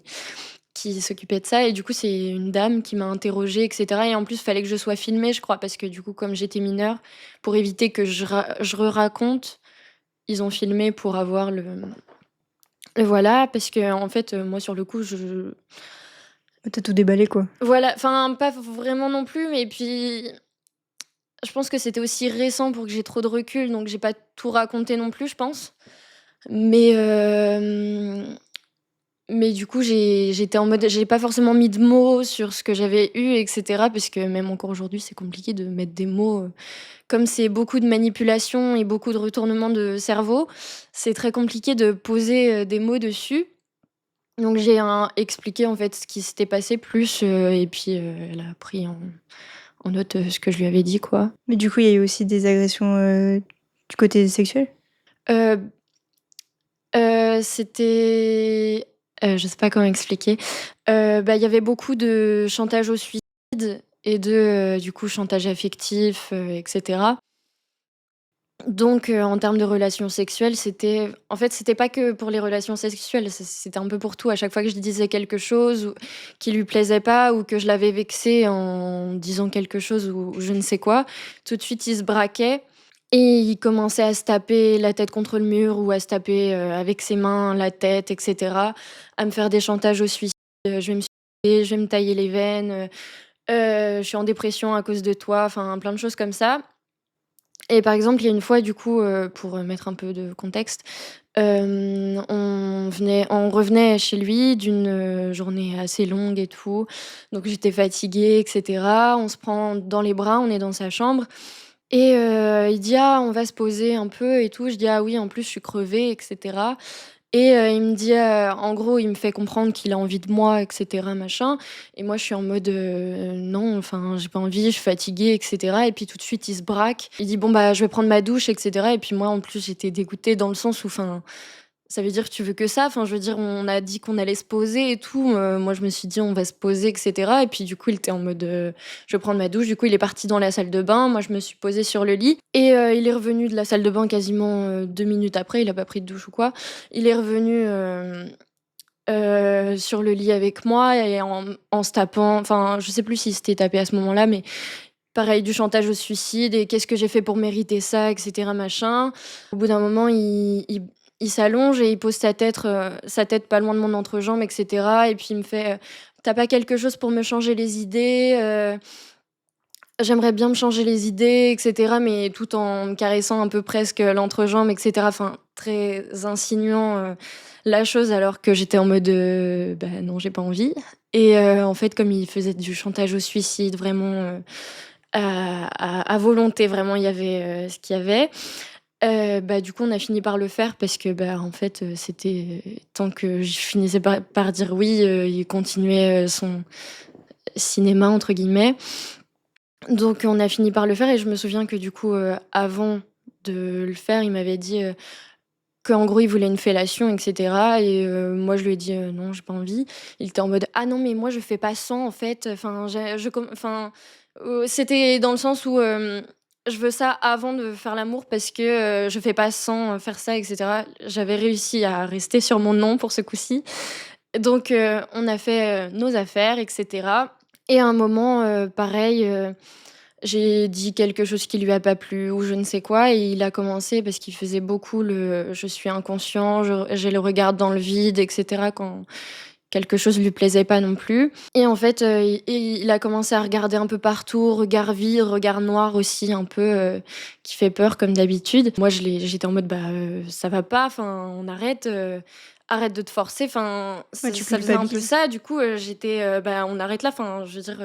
qui s'occupait de ça et du coup, c'est une dame qui m'a interrogée et cetera et en plus, il fallait que je sois filmée, je crois, parce que du coup, comme j'étais mineure, pour éviter que je re-raconte, ils ont filmé pour avoir le voilà, parce qu'en fait, moi, sur le coup, Tu tout déballé, quoi. voilà, enfin, pas vraiment non plus, mais puis, je pense que c'était aussi récent pour que j'ai trop de recul, donc j'ai pas tout raconté non plus, je pense. Mais mais du coup, j'étais en mode j'ai pas forcément mis de mots sur ce que j'avais eu et cetera, parce que même encore aujourd'hui, c'est compliqué de mettre des mots, comme c'est beaucoup de manipulation et beaucoup de retournement de cerveau, c'est très compliqué de poser, des mots dessus. Donc j'ai expliqué, en fait, ce qui s'était passé plus, et puis, elle a pris en note, ce que je lui avais dit, quoi. Mais du coup, il y a eu aussi des agressions, du côté sexuel? Heu c'était, je sais pas comment expliquer. Bah, il y avait beaucoup de chantage au suicide et de, du coup, chantage affectif, et cetera. Donc en termes de relations sexuelles, c'était en fait, c'était pas que pour les relations sexuelles, c'était un peu pour tout. À chaque fois que je disais quelque chose ou qui lui plaisait pas ou que je l'avais vexé en disant quelque chose ou je ne sais quoi, tout de suite, il se braquait et il commençait à se taper la tête contre le mur ou à se taper, avec ses mains la tête et cetera, à me faire des chantages au suicide, «Je vais me suicider, je vais me tailler les veines», «Je suis en dépression à cause de toi», enfin plein de choses comme ça. Et par exemple, il y a une fois du coup, pour, mettre un peu de contexte, on revenait chez lui d'une, journée assez longue et tout, donc j'étais fatiguée et cetera. On se prend dans les bras, on est dans sa chambre et il dit: «Ah, on va se poser un peu et tout». Je dis: «Ah oui, en plus je suis crevée» et cetera. Et il me dit, en gros, il me fait comprendre qu'il a envie de moi et cetera, machin et moi, je suis en mode, «Non, enfin, j'ai pas envie, je suis fatiguée» et cetera et puis tout de suite, il se braque. Il dit: «Bon, bah, je vais prendre ma douche» et cetera et puis moi, en plus, j'étais dégoûtée dans le sens où, enfin, ça veut dire que tu veux que ça? Enfin, je veux dire, on a dit qu'on allait se poser et tout, moi, je me suis dit: «On va se poser» et cetera et puis, du coup, il était en mode, «Je vais prendre ma douche». Du coup, il est parti dans la salle de bain. Moi, je me suis posée sur le lit et il est revenu de la salle de bain quasiment, 2 minutes après. Il a pas pris de douche ou quoi. Il est revenu, sur le lit avec moi et en se tapant enfin, je sais plus s'il s'était tapé à ce moment-là, mais pareil, du chantage au suicide et «Qu'est-ce que j'ai fait pour mériter ça?» et cetera, machin. Au bout d'un moment, il s'allonge et il pose sa tête pas loin de mon entrejambe et cetera et puis il me fait, «Tu pas quelque chose pour me changer les idées?» J'aimerais bien me changer les idées et cetera, mais tout en me caressant un peu presque, l'entrejambe et cetera. Enfin, très insinuant, la chose alors que j'étais en mode, «Bah, non, j'ai pas envie» et en fait, comme il faisait du chantage au suicide vraiment, à volonté, vraiment, il y avait, ce qu'il y avait. Bah, du coup, on a fini par le faire parce que, bah, en fait, c'était tant que je finissais par dire «oui», il continuait, son «cinéma» entre guillemets. Donc on a fini par le faire et je me souviens que du coup, avant de le faire, il m'avait dit, qu'en gros il voulait une fellation et cetera et moi je lui ai dit: «Non, j'ai pas envie». Il était en mode: «Ah non, mais moi je fais pas sans en fait, enfin j'ai je com» enfin, c'était dans le sens où, je veux ça avant de faire l'amour parce que, je fais pas sans, faire ça et cetera. J'avais réussi à rester sur mon «non» pour ce coup-ci. Donc on a fait, nos affaires et cetera et à un moment, pareil, j'ai dit quelque chose qui lui a pas plu ou je ne sais quoi et il a commencé parce qu'il faisait beaucoup le «je suis inconscient, j'ai le regard dans le vide» et cetera quand quelque chose lui plaisait pas non plus et en fait, il a commencé à regarder un peu partout, regard vide, regard noir aussi un peu, qui fait peur comme d'habitude. Moi j'étais en mode: «Bah, ça va pas, enfin on arrête, arrête de te forcer». Enfin, Ouais, ça tu ça faisait un peu culpabilises. ça du coup, j'étais, «Bah, on arrête là», enfin je veux dire,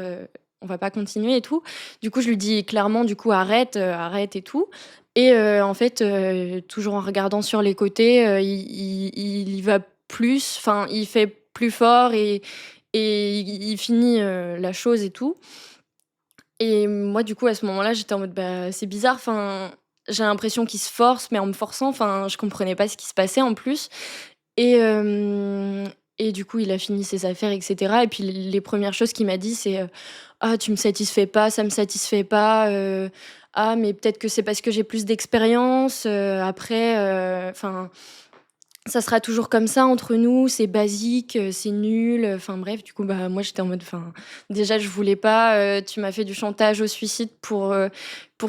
on va pas continuer et tout. Du coup, je lui dis clairement du coup: «Arrête, arrête et tout» et en fait, toujours en regardant sur les côtés, il y va plus, enfin, il fait plus fort et il finit, la chose et tout Et moi, du coup, à ce moment-là, j'étais en mode: «Bah, c'est bizarre, enfin, j'ai l'impression qu'il se force, mais en me forçant». Enfin, je comprenais pas ce qui se passait en plus. Et hem et du coup, il a fini ses affaires et cetera et puis les premières choses qu'il m'a dit, c'est, «Ah, tu me satisfais pas, ça me satisfait pas, ah, mais peut-être que c'est parce que j'ai plus d'expérience, après, enfin, ça sera toujours comme ça entre nous, c'est basique, c'est nul», enfin bref, du coup, bah, moi, j'étais en mode enfin, déjà, je voulais pas, tu m'as fait du chantage au suicide pour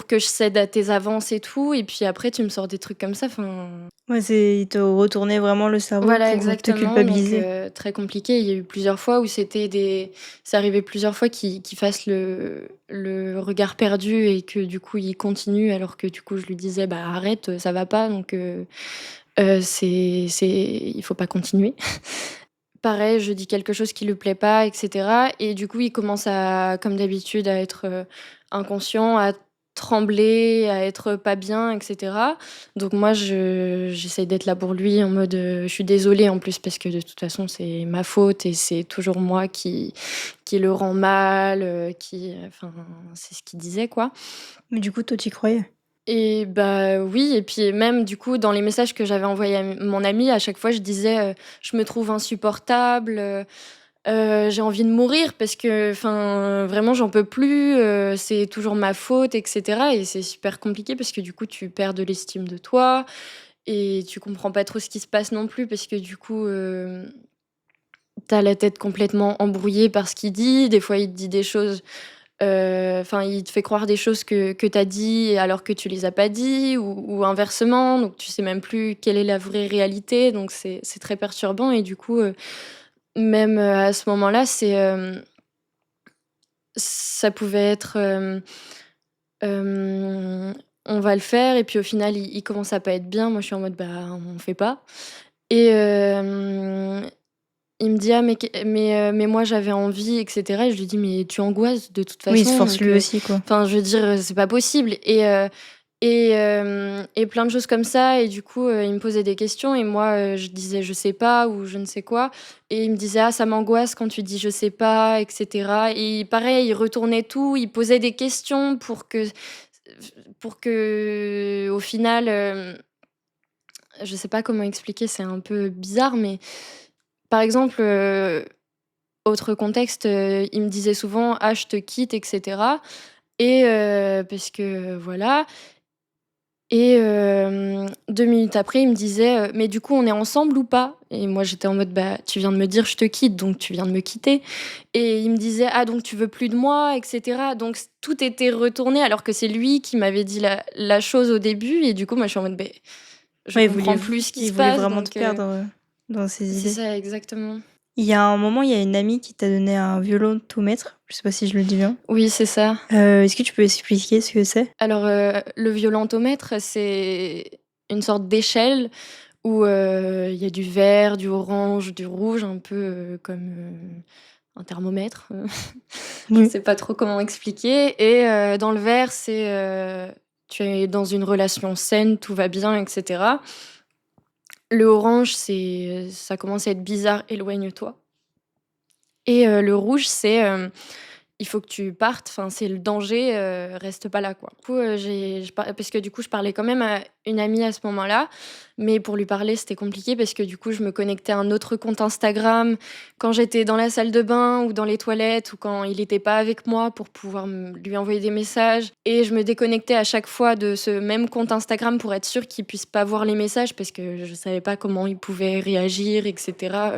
que je cède à tes avances et tout et puis après, tu me sors des trucs comme ça, enfin Ouais, c'est ils te retournaient vraiment le cerveau voilà, pour te exactement, donc culpabiliser. très compliqué. Il y a eu plusieurs fois où c'est arrivé plusieurs fois qu'il fasse le regard perdu et que du coup, il continue alors que du coup, je lui disais: «Bah, arrête, ça va pas donc il faut pas continuer». Pareil, je dis quelque chose qui lui plaît pas et cetera et du coup, il commence à comme d'habitude, à être, inconscient, à trembler, à être pas bien et cetera. Donc moi, j'essaye d'être là pour lui en mode, «Je suis désolée» en plus parce que de toute façon, c'est ma faute et c'est toujours moi qui le rend mal, enfin, c'est ce qu'il disait, quoi. Mais du coup, toi, tu y croyais? Et bah, oui et puis même du coup dans les messages que j'avais envoyés à mon ami, à chaque fois je disais, «Je me trouve insupportable, j'ai envie de mourir parce que enfin vraiment j'en peux plus, c'est toujours ma faute» et cetera et c'est super compliqué parce que du coup tu perds de l'estime de toi et tu comprends pas trop ce qui se passe non plus parce que du coup, tu la tête complètement embrouillée par ce qu'il dit. Des fois il te dit des choses. Enfin, il te fait croire des choses que tu as dit alors que tu les as pas dit ou inversement, donc tu sais même plus quelle est la vraie réalité, donc c'est très perturbant et du coup, même, à ce moment-là, ça pouvait être, hem, on va le faire et puis au final, il commence à pas être bien. Moi, je suis en mode: «Bah, on fait pas» et il me dit: «Ah mais moi j'avais envie» et cetera et je lui dis: «Mais tu angoisses de toute Oui, il se façon force donc lui aussi, quoi. enfin je veux dire, c'est pas possible» et plein de choses comme ça et du coup, il me posait des questions et moi, je disais: «Je sais pas» ou je ne sais quoi et il me disait: «Ah ça m'angoisse quand tu dis "je sais pas" et cetera» et pareil, il retournait tout, il posait des questions pour que au final, je sais pas comment expliquer, c'est un peu bizarre mais par exemple, autre contexte, il me disait souvent: «Ah je te quitte» et cetera et parce que voilà et 2 minutes après, il me disait: «Mais du coup, on est ensemble ou pas?» et moi, j'étais en mode: «Bah, tu viens de me dire: "Je te quitte", donc tu viens de me quitter» et il me disait: «Ah donc tu veux plus de moi?» et cetera donc tout était retourné alors que c'est lui qui m'avait dit la chose au début et du coup, moi, je suis en mode: «Beh, je Ouais, comprends plus ce qui il se voulait passe» vraiment te donc perdre, dans ses c'est idées. ça, exactement. Il y a un moment, il y a une amie qui t'a donné un violentomètre, je sais pas si je le dis bien. Oui, c'est ça. Est-ce que tu peux expliquer ce que c'est? Alors, le violentomètre, c'est une sorte d'échelle où, il y a du vert, du orange, du rouge, un peu, comme, un thermomètre, je Oui. sais pas trop comment expliquer et dans le vert, c'est, tu es dans une relation saine, tout va bien et cetera. Le orange, c'est, ça commence à être bizarre, éloigne-toi et le rouge, c'est, il faut que tu partes, enfin, c'est le danger, reste pas là, quoi. Du coup, j'ai je par parce que du coup, je parlais quand même à une amie à ce moment-là, mais pour lui parler, c'était compliqué parce que du coup, je me connectais à un autre compte Instagram quand j'étais dans la salle de bain ou dans les toilettes ou quand il était pas avec moi pour pouvoir lui envoyer des messages et je me déconnectais à chaque fois de ce même compte Instagram pour être sûre qu'il puisse pas voir les messages parce que je savais pas comment il pouvait réagir et cetera,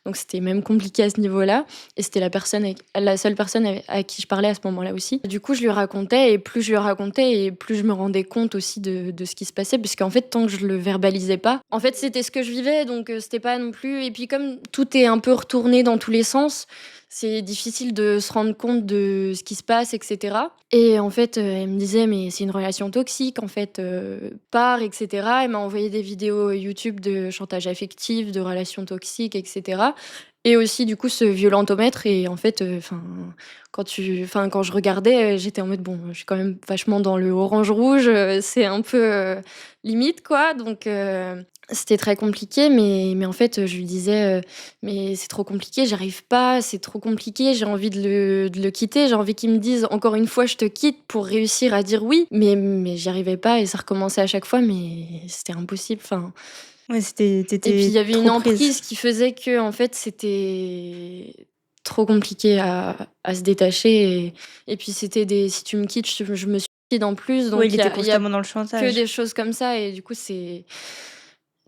donc c'était même compliqué à ce niveau-là et c'était la seule personne à qui je parlais à ce moment-là aussi. Du coup, je lui racontais et plus je lui racontais et plus je me rendais compte aussi de ce qui se passait parce qu'en fait, tant que je le verbalisais pas, en fait, c'était ce que je vivais donc c'était pas non plus et puis comme tout est un peu retourné dans tous les sens, c'est difficile de se rendre compte de ce qui se passe et cetera et en fait, elle me disait: «Mais c'est une relation toxique en fait, pars» et cetera. Elle m'a envoyé des vidéos YouTube de chantage affectif, de relations toxiques et cetera et aussi du coup ce violentomètre et en fait, quand je regardais, j'étais en mode: «Bon, je suis quand même vachement dans le orange-rouge, c'est un peu, limite quoi» donc C'était très compliqué, mais en fait, je lui disais, «Mais c'est trop compliqué, j'arrive pas, c'est trop compliqué, j'ai envie de le quitter, j'ai envie qu'il me dise encore une fois: "Je te quitte"» pour réussir à dire oui, mais j'y arrivais pas et ça recommençait à chaque fois, mais c'était impossible, enfin Ouais, c'était et puis il tu y avait une trop prise. emprise qui faisait que en fait, c'était trop compliqué à se détacher et puis c'était des: «Si tu me quittes, je me suicide en plus», Oui, donc il il y était a il y a constamment dans le que chantage. des choses comme ça et du coup, c'est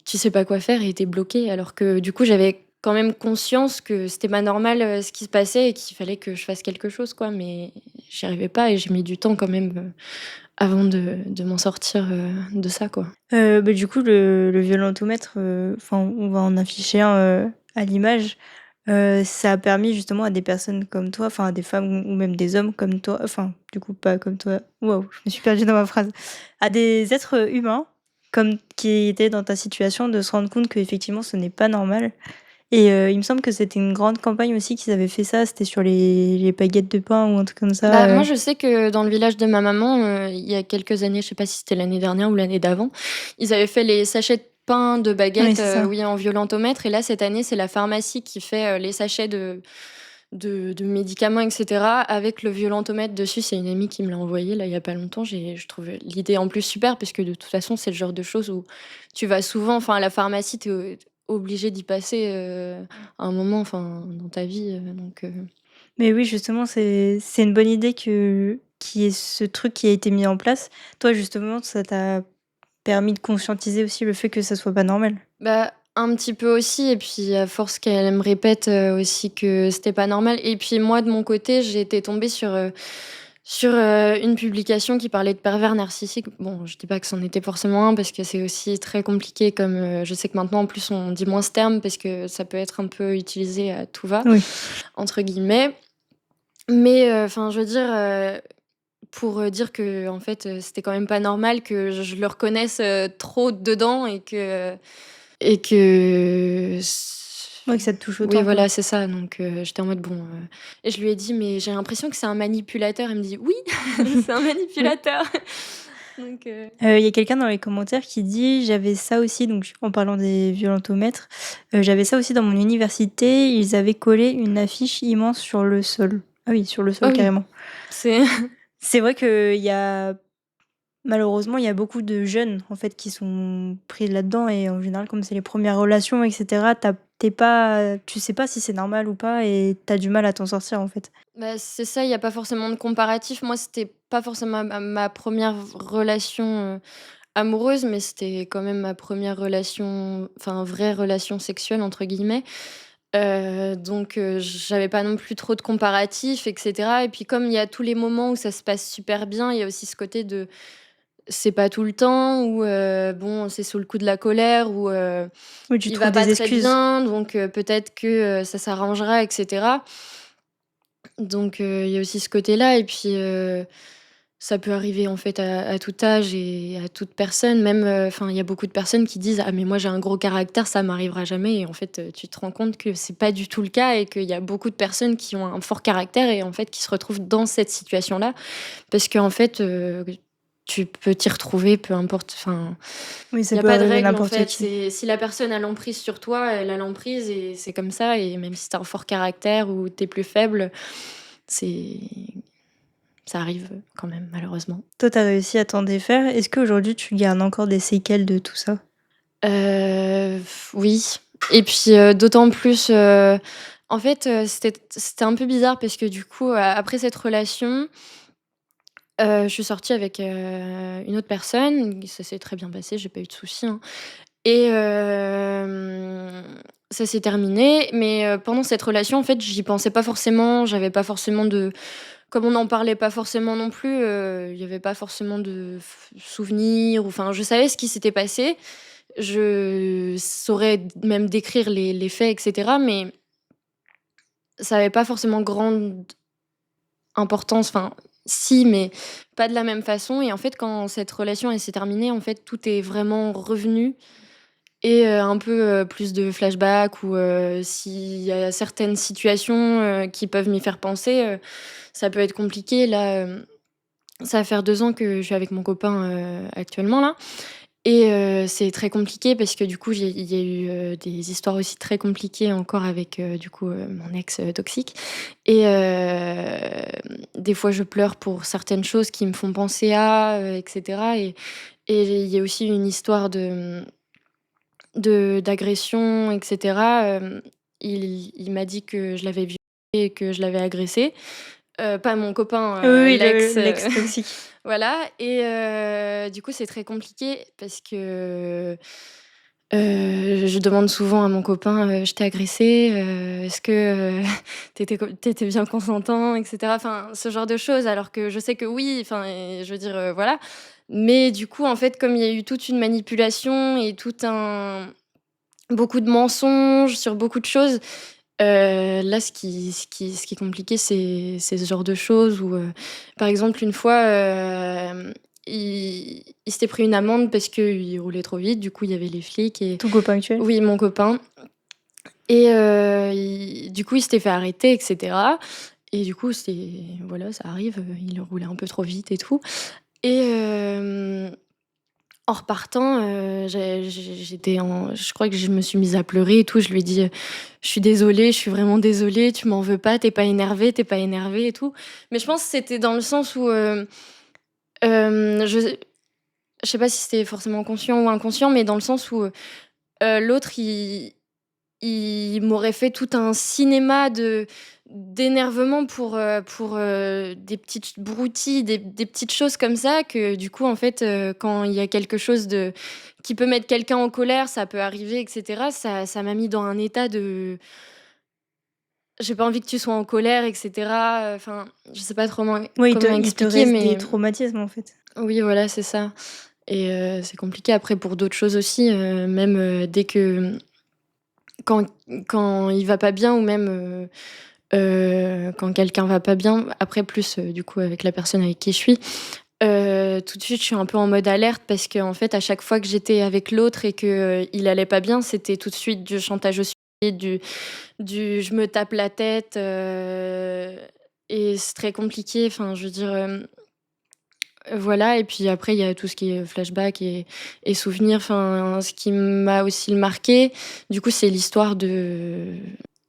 tu sais pas quoi faire et tu bloqué. Alors que du coup, j'avais quand même conscience que c'était pas normal, ce qui se passait et qu'il fallait que je fasse quelque chose, quoi. Mais j'y arrivais pas et j'ai mis du temps quand même, avant de m'en sortir, de ça, quoi. Du coup, le violentomètre, enfin, on va en afficher un, à l'image. Ça a permis justement à des personnes comme toi, enfin à des femmes ou même des hommes comme toi, enfin, du coup, pas comme toi. Waouh, je me suis perdue dans ma phrase. À des êtres humains comme qui étaient dans ta situation de se rendre compte qu'effectivement ce n'est pas normal et il me semble que c'était une grande campagne aussi qu'ils avaient fait ça, c'était sur les baguettes de pain ou un truc comme ça, Bah, moi, je sais que dans le village de ma maman, il y a quelques années, je sais pas si c'était l'année dernière ou l'année d'avant, ils avaient fait les sachets de pain, de Oui, baguettes, c'est ça. oui, en violentomètre et là, cette année, c'est la pharmacie qui fait, les sachets de médicaments et cetera avec le violentomètre dessus. C'est une amie qui me l'a envoyé, là, il y a pas longtemps. Je trouve l'idée en plus super parce que de toute façon, c'est le genre de choses où tu vas souvent enfin, à la pharmacie, tu es obligé d'y passer, à un moment, enfin, dans ta vie, donc Mais oui, justement, c'est une bonne idée que qu'il y ait ce truc qui a été mis en place. Toi, justement, ça t'a permis de conscientiser aussi le fait que ça soit pas normal? bah, un petit peu aussi et puis à force qu'elle me répète, aussi que c'était pas normal et puis moi de mon côté, j'ai été tombée sur une publication qui parlait de pervers narcissiques. Bon, je dis pas que c'en était forcément un parce que c'est aussi très compliqué comme, je sais que maintenant en plus on dit moins ce terme parce que ça peut être un peu utilisé à «tout va» Oui. entre guillemets. Mais, enfin je veux dire, pour, dire que en fait, c'était quand même pas normal que je le reconnaisse, trop dedans et que Ouais, que ça te touche oui, autant, quoi. voilà, c'est ça, donc j'étais en mode bon, et je lui ai dit: «Mais j'ai l'impression que c'est un manipulateur». Elle me dit: «Oui, c'est un Oui. manipulateur». Donc Il y a quelqu'un dans les commentaires qui dit: «J'avais ça aussi», donc en parlant des violentomètres, «J'avais ça aussi dans mon université, ils avaient collé une affiche immense sur le sol». Ah oui, sur le ah sol oui, carrément. c'est C'est vrai qu'il y a malheureusement, il y a beaucoup de jeunes, en fait, qui sont pris là-dedans et en général, comme c'est les premières relations et cetera, tu sais pas si c'est normal ou pas et tu as du mal à t'en sortir, en fait. bah, c'est ça, il y a pas forcément de comparatif. Moi, c'était pas forcément ma 1re relation, amoureuse, mais c'était quand même ma première relation, enfin «vraie relation sexuelle» entre guillemets. Donc j'avais pas non plus trop de comparatifs et cetera et puis comme il y a tous les moments où ça se passe super bien, il y a aussi ce côté de c'est pas tout le temps ou bon, c'est sous le coup de la colère ou Oui, tu il va trouves pas des très excuses. bien donc peut-être que, ça s'arrangera et cetera. Donc il y a aussi ce côté-là et puis, ça peut arriver en fait à tout âge et à toute personne. Même, enfin, il y a beaucoup de personnes qui disent: «Ah mais moi j'ai un gros caractère, ça m'arrivera jamais» et en fait, tu te rends compte que c'est pas du tout le cas et qu'il y a beaucoup de personnes qui ont un fort caractère et en fait qui se retrouvent dans cette situation-là. Parce qu'en fait, tu peux t'y retrouver, peu importe, enfin, Oui, il ça y a peut pas de arriver à règle en n'importe fait. qui. C'est si la personne a l'emprise sur toi, elle a l'emprise et c'est comme ça et même si tu as un fort caractère ou tu es plus faible, c'est ça arrive, quand même malheureusement. Toi, tu as réussi à t'en défaire. Est-ce qu'aujourd'hui, tu gardes encore des séquelles de tout ça? Heu, oui et puis, d'autant plus, en fait, c'était un peu bizarre parce que du coup, après cette relation, je suis sortie avec, une autre personne. Ça s'est très bien passé, j'ai pas eu de soucis, hein et ça s'est terminé mais, pendant cette relation, en fait, j'y pensais pas forcément. J'avais pas forcément de comme on n'en parlait pas forcément non plus, il y avait pas forcément de souvenirs ou enfin, je savais ce qui s'était passé. Je saurais même décrire les faits et cetera, mais ça avait pas forcément grande importance. Enfin, si, mais pas de la même façon et en fait, quand cette relation, elle s'est terminée, en fait, tout est vraiment revenu et un peu, plus de flashbacks ou s'il y a certaines situations, qui peuvent m'y faire penser, ça peut être compliqué. Là, ça va faire 2 ans que je suis avec mon copain, actuellement là Et c'est très compliqué parce que du coup, il y a eu des histoires aussi très compliquées encore avec du coup mon ex toxique. Et des fois, je pleure pour certaines choses qui me font penser à, etc. Et il y a aussi une histoire d'agression, etc. Il m'a dit que je l'avais violée et que je l'avais agressée. Pas mon copain, Oui, oui, l'ex. l'ex toxique. Voilà. Et du coup, c'est très compliqué parce que je demande souvent à mon copain, «Je t'ai agressé, est-ce que, tu bien consentant?» et cetera. Enfin, ce genre de choses, alors que je sais que oui, enfin et je veux dire, voilà. Mais du coup, en fait, comme il y a eu toute une manipulation et tout un beaucoup de mensonges sur beaucoup de choses, là, ce qui est compliqué, c'est ce genre de choses où, par exemple, une fois, il s'était pris une amende parce qu'il roulait trop vite. Du coup, il y avait les flics et Ton copain actuel? oui, mon copain. Et il du coup, il s'était fait arrêter et cetera. Et du coup, voilà, ça arrive, il roulait un peu trop vite et tout. Et en repartant, je crois que je me suis mise à pleurer et tout. Je lui ai dit, «Je suis désolée, je suis vraiment désolée, tu m'en veux pas, t'es pas énervé, t'es pas énervé et tout». Mais je pense que c'était dans le sens où, je sais pas si c'était forcément conscient ou inconscient, mais dans le sens où, l'autre il m'aurait fait tout un cinéma d'énervement pour, des petites broutilles, des petites choses comme ça que du coup, en fait, quand il y a quelque chose de qui peut mettre quelqu'un en colère, ça peut arriver et cetera, ça m'a mis dans un état de: «J'ai pas envie que tu sois en colère» et cetera, enfin, je sais pas trop Oui, comment il te expliquer, reste des mais traumatismes, en fait. oui, voilà, c'est ça. Et c'est compliqué après pour d'autres choses aussi, même, dès que quand quand il va pas bien ou même, quand quelqu'un va pas bien, après plus, du coup avec la personne avec qui je suis, tout de suite je suis un peu en mode alerte parce qu'en fait à chaque fois que j'étais avec l'autre et que, il allait pas bien, c'était tout de suite du chantage au suicide, du «je me tape la tête», et c'est très compliqué. Enfin je veux dire, voilà. Et puis après il y a tout ce qui est flashback et souvenirs. Enfin, ce qui m'a aussi marqué, du coup, c'est l'histoire de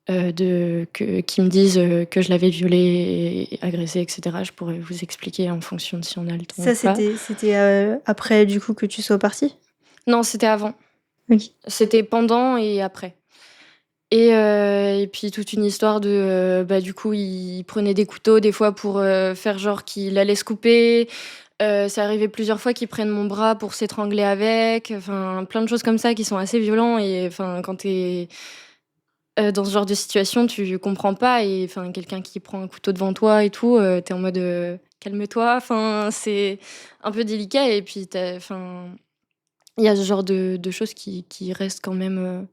que qu'ils me disent, que je l'avais violée et agressée et cetera. Je pourrais vous expliquer en fonction de si on a le temps ou Ça, pas. c'était, après, du coup, que tu sois partie? Non, c'était avant. OK. C'était pendant et après. Et puis toute une histoire de, bah, du coup, il prenait des couteaux des fois pour, faire genre qu'il allait se couper. C'est arrivé plusieurs fois qu'il prenne mon bras pour s'étrangler avec, enfin plein de choses comme ça qui sont assez violents. Et enfin quand t'es dans ce genre de situation, tu comprends pas. Et enfin quelqu'un qui prend un couteau devant toi et tout, tu en mode, «Calme-toi», enfin c'est un peu délicat. Et puis enfin, il y a ce genre de choses qui restent quand même,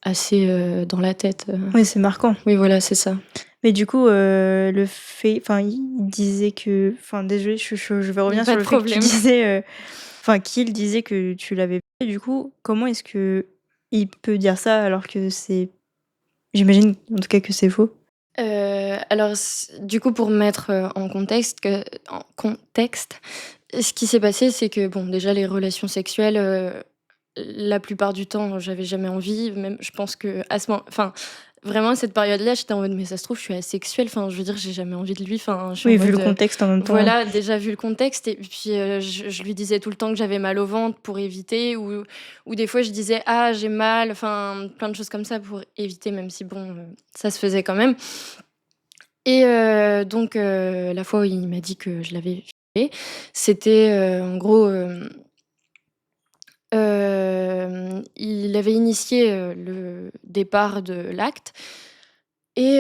assez, dans la tête. Oui, c'est marquant. Oui, voilà, c'est ça. Mais du coup, le fait enfin, il disait que enfin, désolée, je vais revenir Pas sur de le fait que tu problème. disais, enfin, qu'il disait que tu l'avais fait. Du coup, comment est-ce qu'il peut dire ça alors que c'est j'imagine, en tout cas, que c'est faux? Alors du coup, pour mettre, en contexte, ce qui s'est passé, c'est que bon, déjà les relations sexuelles, la plupart du temps, j'avais jamais envie. Même je pense qu'à ce moment, enfin, vraiment à cette période-là, j'étais en mode: «Mais ça se trouve, je suis asexuelle», enfin, je veux dire, j'ai jamais envie de lui, enfin, je suis en Oui, vu mode, le contexte en même temps. voilà, déjà vu le contexte. Et puis, je lui disais tout le temps que j'avais mal au ventre pour éviter, ou des fois je disais: «Ah, j'ai mal», enfin, plein de choses comme ça pour éviter, même si bon, ça se faisait quand même. Et donc la fois où il m'a dit que je l'avais violé, c'était, en gros, il avait initié, le départ de l'acte. Et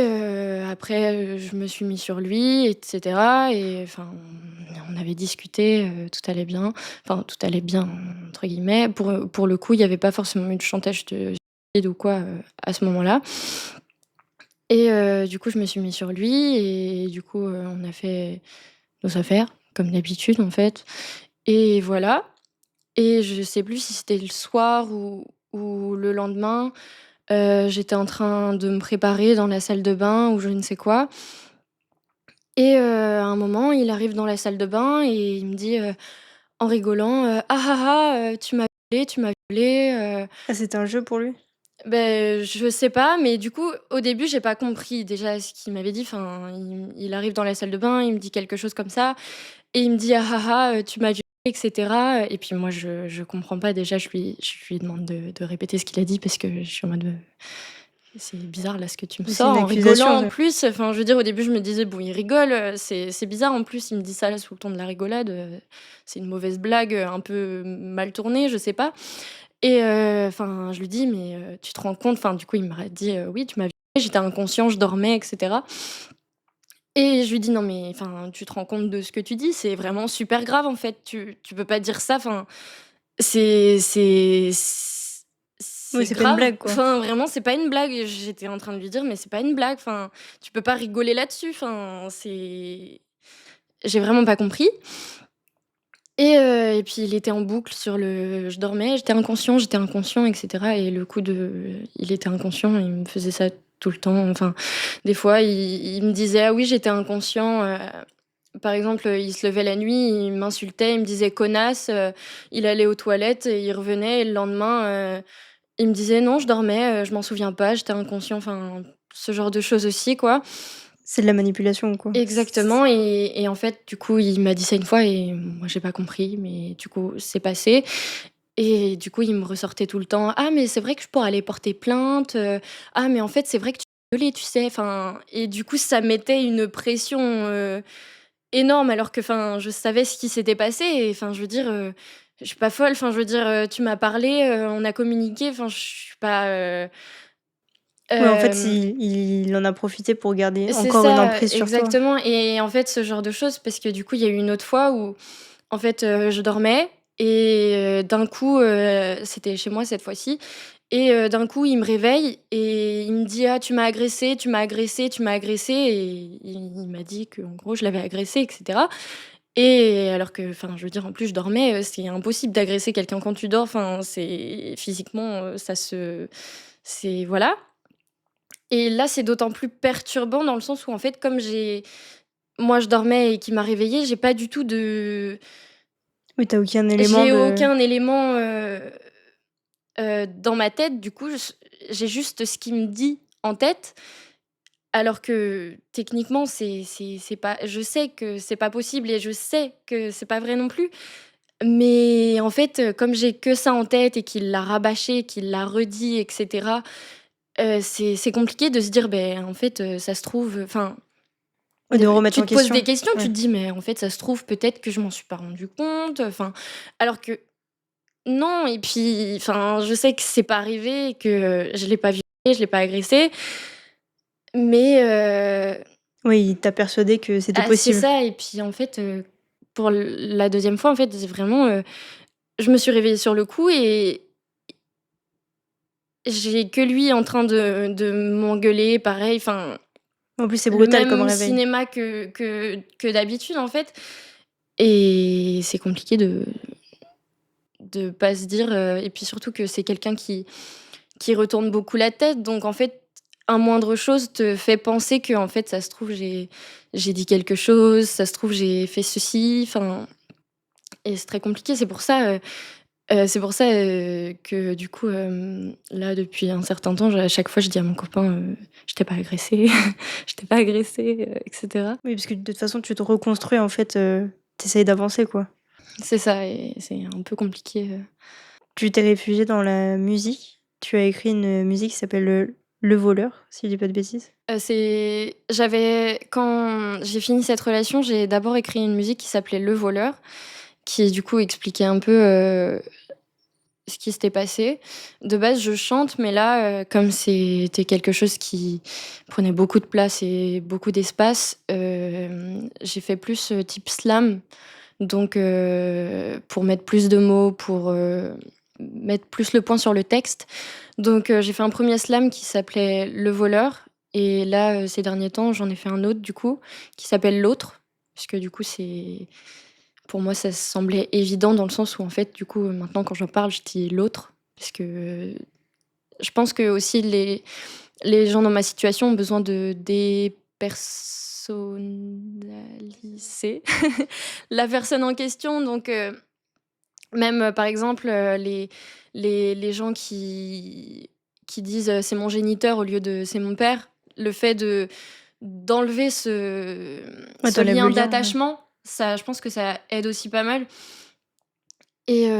après, je me suis mis sur lui et cetera. Et enfin, on avait discuté, tout allait bien. Enfin, «tout allait bien» entre guillemets. Pour le coup, il y avait pas forcément eu de chantage de suicide ou quoi, à ce moment-là. Et du coup, je me suis mis sur lui et du coup, on a fait nos affaires comme d'habitude, en fait. Et voilà. Et je sais plus si c'était le soir ou le lendemain, j'étais en train de me préparer dans la salle de bain ou je ne sais quoi. Et à un moment, il arrive dans la salle de bain et il me dit, en rigolant, «Ah ah ah, tu m'as violée», Ah, c'était un jeu pour lui? je sais pas, mais du coup, au début, j'ai pas compris déjà ce qu'il m'avait dit. Enfin, il arrive dans la salle de bain, il me dit quelque chose comme ça et il me dit: «Ah ah ah, tu m'as violée» et cetera, et puis moi je comprends pas déjà, je lui demande de répéter ce qu'il a dit parce que je suis en mode, c'est bizarre là ce que tu me Oui, c'est sors une en rigolant accusation, en ça. plus. Enfin, je veux dire, au début, je me disais: «Bon, il rigole, c'est bizarre en plus, il me dit ça là sous le ton de la rigolade, c'est une mauvaise blague, un peu mal tournée», je sais pas, et enfin, je lui dis: «Mais tu te rends compte?» Enfin, du coup, il m'a dit: «Oui, tu m'as violée, j'étais inconscient, je dormais et cetera», et je lui dis: «Non mais enfin, tu te rends compte de ce que tu dis? C'est vraiment super grave en fait, tu peux pas dire ça, enfin, c'est c'est c Oui, c'est c'est pas une grave, blague, quoi. enfin vraiment c'est pas une blague». Et j'étais en train de lui dire: «Mais c'est pas une blague, enfin, tu peux pas rigoler là-dessus, enfin c'est» j'ai vraiment pas compris, et puis il était en boucle sur le je dormais, j'étais inconscient et cetera, et le coup de il était inconscient, il me faisait ça tout le temps, enfin des fois il me disait: «Ah oui, j'étais inconscient», par exemple, il se levait la nuit, il m'insultait, il me disait: «Connasse», il allait aux toilettes et il revenait, et le lendemain, il me disait: «Non, je dormais, je m'en souviens pas, j'étais inconscient», enfin, ce genre de choses aussi, quoi. C'est de la manipulation, quoi. Exactement, et en fait, du coup, il m'a dit ça une fois et moi, j'ai pas compris, mais du coup, c'est passé, et du coup, il me ressortait tout le temps: «Ah mais c'est vrai que je pourrais aller porter plainte, ah mais en fait, c'est vrai que tu es violée, tu sais?» Enfin, et du coup, ça mettait une pression, énorme, alors que, enfin, je savais ce qui s'était passé, et enfin, je veux dire, je suis pas folle, enfin, je veux dire, tu m'as parlé, on a communiqué, enfin, je suis pas, Oui, en fait, hem il en a profité pour garder c'est encore une ça, emprise sur toi. exactement, et en fait, ce genre de choses, parce que du coup, il y a eu une autre fois où, en fait, je dormais et d'un coup, c'était chez moi cette fois-ci, et d'un coup, il me réveille et il me dit: «Ah, tu m'as agressée, tu m'as agressée, tu m'as agressée», et il m'a dit qu'en gros, je l'avais agressé et cetera, et alors que, enfin, je veux dire, en plus, je dormais, c'est impossible d'agresser quelqu'un quand tu dors, enfin, c'est physiquement, c'est voilà, et là, c'est d'autant plus perturbant dans le sens où, en fait, comme moi, je dormais et qu'il m'a réveillée, Oui, tu as aucun élément j'ai de aucun élément, dans ma tête. Du coup, j'ai juste ce qu'il me dit en tête, alors que techniquement, c'est pas, je sais que c'est pas possible et je sais que c'est pas vrai non plus. Mais en fait, comme j'ai que ça en tête et qu'il l'a rabâché, qu'il l'a redit et cetera, c'est compliqué de se dire: «Beh, en fait, ça se trouve», enfin, ouais, de remettre tu en te poses des question. questions, tu Ouais. te dis: «Mais en fait, ça se trouve, peut-être que je m'en suis pas rendu compte», enfin, alors que non, et puis, enfin, je sais que c'est pas arrivé, que je l'ai pas violée, je l'ai pas agressée, mais Oui, il t'a persuadé que c'était c'est possible. ça, et puis, en fait, pour la deuxième fois, en fait, c'est vraiment, je me suis réveillée sur le coup et j'ai que lui en train de m'engueuler, pareil, enfin, En plus, c'est le brutal comme même réveil. cinéma que d'habitude, en fait, et c'est compliqué de pas se dire, et puis surtout que c'est quelqu'un qui retourne beaucoup la tête, donc en fait, un moindre chose te fait penser que, en fait, ça se trouve, j'ai dit quelque chose, ça se trouve, j'ai fait ceci, enfin, et c'est très compliqué. C'est pour ça, que du coup, là, depuis un certain temps, à chaque fois, je dis à mon copain, «Je t'ai pas agressé, je t'ai pas agressé», et cetera. Oui, parce que de toute façon, tu te reconstruis, en fait, tu d'avancer, quoi. C'est ça, et c'est un peu compliqué. Tu t'es réfugié dans la musique. Tu as écrit une musique qui s'appelle, Le Voleur, si je dis pas de bêtises? Quand j'ai fini cette relation, j'ai d'abord écrit une musique qui s'appelait «Le voleur», qui du coup expliquait un peu, ce qui s'était passé. De base, je chante, mais là, comme c'était quelque chose qui prenait beaucoup de place et beaucoup d'espace, j'ai fait plus, type slam. Donc pour mettre plus de mots, pour, mettre plus le point sur le texte. Donc j'ai fait un premier slam qui s'appelait «Le voleur», et là, ces derniers temps, j'en ai fait un autre du coup, qui s'appelle «L'autre», puisque du coup, pour moi, ça semblait évident dans le sens où, en fait, du coup, maintenant quand j'en parle, je dis «l'autre», parce que je pense que aussi les gens dans ma situation ont besoin de dépersonnaliser la personne en question, donc Même, par exemple, les gens qui disent, «C'est mon géniteur» au lieu de «C'est mon père», le fait d'enlever Ouais, ce tu le lien lien, ouais. d'attachement, ça je pense que ça aide aussi pas mal et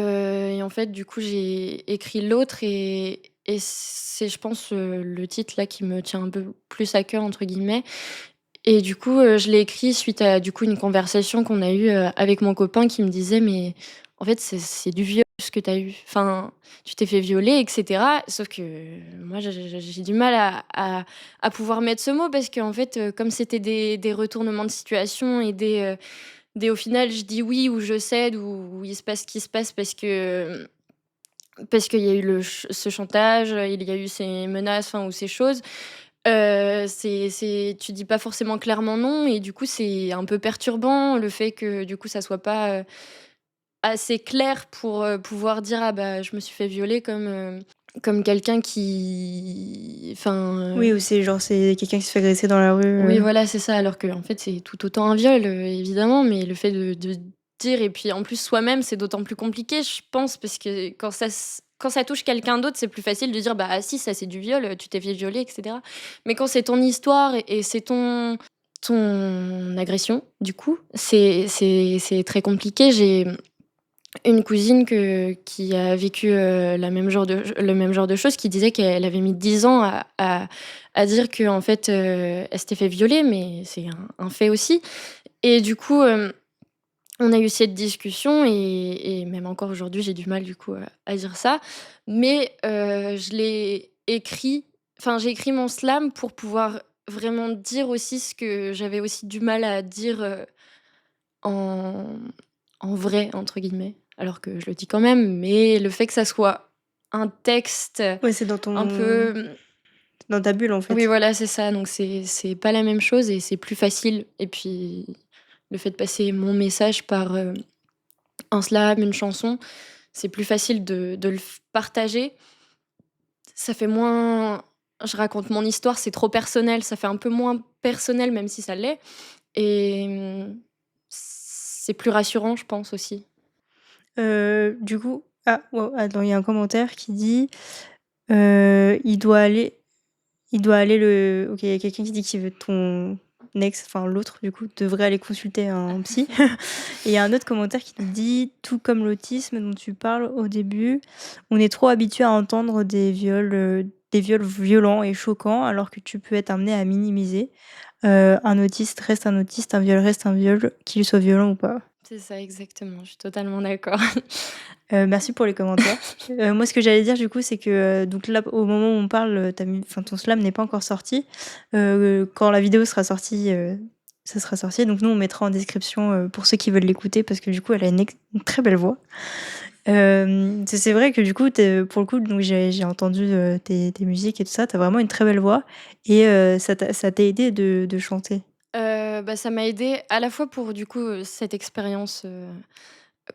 en fait, du coup, j'ai écrit l'autre et c'est je pense, le titre là qui me tient un peu «plus à cœur» entre guillemets et du coup, je l'ai écrit suite à, du coup, une conversation qu'on a eue, avec mon copain qui me disait: «Mais en fait, c'est du viol ce que tu as eu. Enfin, tu t'es fait violer et cetera». Sauf que moi, j'ai du mal à pouvoir mettre ce mot parce qu'en fait, comme c'était des retournements de situation et des au final, je dis oui ou je cède ou il se passe ce qui se passe parce qu'il y a eu ce chantage, il y a eu ces menaces, enfin, ou ces choses. Tu dis pas forcément clairement non et du coup, c'est un peu perturbant le fait que, du coup, ça soit pas, assez clair pour, pouvoir dire: «Ah bah, je me suis fait violer», comme quelqu'un qui enfin, Oui, ou c'est quelqu'un qui se fait agresser dans la rue, oui, voilà, c'est ça, alors qu'en fait, c'est tout autant un viol, évidemment, mais le fait de dire et puis en plus soi-même, c'est d'autant plus compliqué, je pense, parce que quand ça touche quelqu'un d'autre, c'est plus facile de dire: «Bah, ah si, ça c'est du viol, tu t'es fait violer» et cetera. Mais quand c'est ton histoire et c'est ton agression, du coup, c'est très compliqué. J'ai une cousine qui a vécu, le même genre de choses, qui disait qu'elle avait mis 10 ans à dire qu'en fait, elle s'était fait violer, mais c'est un fait aussi et du coup, on a eu cette discussion et même encore aujourd'hui, j'ai du mal du coup à dire ça. Mais, je l'ai écrit enfin, j'ai écrit mon slam pour pouvoir vraiment dire aussi ce que j'avais aussi du mal à dire, en «en vrai» entre guillemets, alors que je le dis quand même, mais le fait que ça soit un texte ouais, c'est un peu, dans ta bulle, en oui fait. voilà, c'est ça, donc c'est pas la même chose et c'est plus facile et puis le fait de passer mon message par, un slam, une chanson, c'est plus facile de le partager. Ça fait moins je raconte mon histoire, c'est trop personnel, ça fait un peu moins personnel même si ça l'est et c'est plus rassurant je pense aussi. Du coup ah, wow, attends, il y a un commentaire qui dit, «Il doit aller OK, il y a quelqu'un qui dit qu'il veut ton ex, enfin l'autre du coup, devrait aller consulter un psy». Et il y a un autre commentaire qui nous dit: «Tout comme l'autisme dont tu parles au début, on est trop habitué à entendre des viols violents et choquants alors que tu peux être amené à minimiser. Un autiste reste un autiste, un viol reste un viol, qu'il soit violent ou pas». C'est ça exactement, je suis totalement d'accord. Merci pour les commentaires. Moi, ce que j'allais dire, du coup, c'est que, donc là, au moment où on parle, ton slam n'est pas encore sorti. Quand la vidéo sera sortie, ça sera sorti. Donc nous, on mettra en description, pour ceux qui veulent l'écouter parce que, du coup, elle a une très belle voix. C'est vrai que, du coup, pour le coup, donc j'ai entendu, tes musiques et tout ça. Tu as vraiment une très belle voix et ça t'a aidé de chanter? Bah, ça m'a aidée à la fois pour du coup, cette expérience,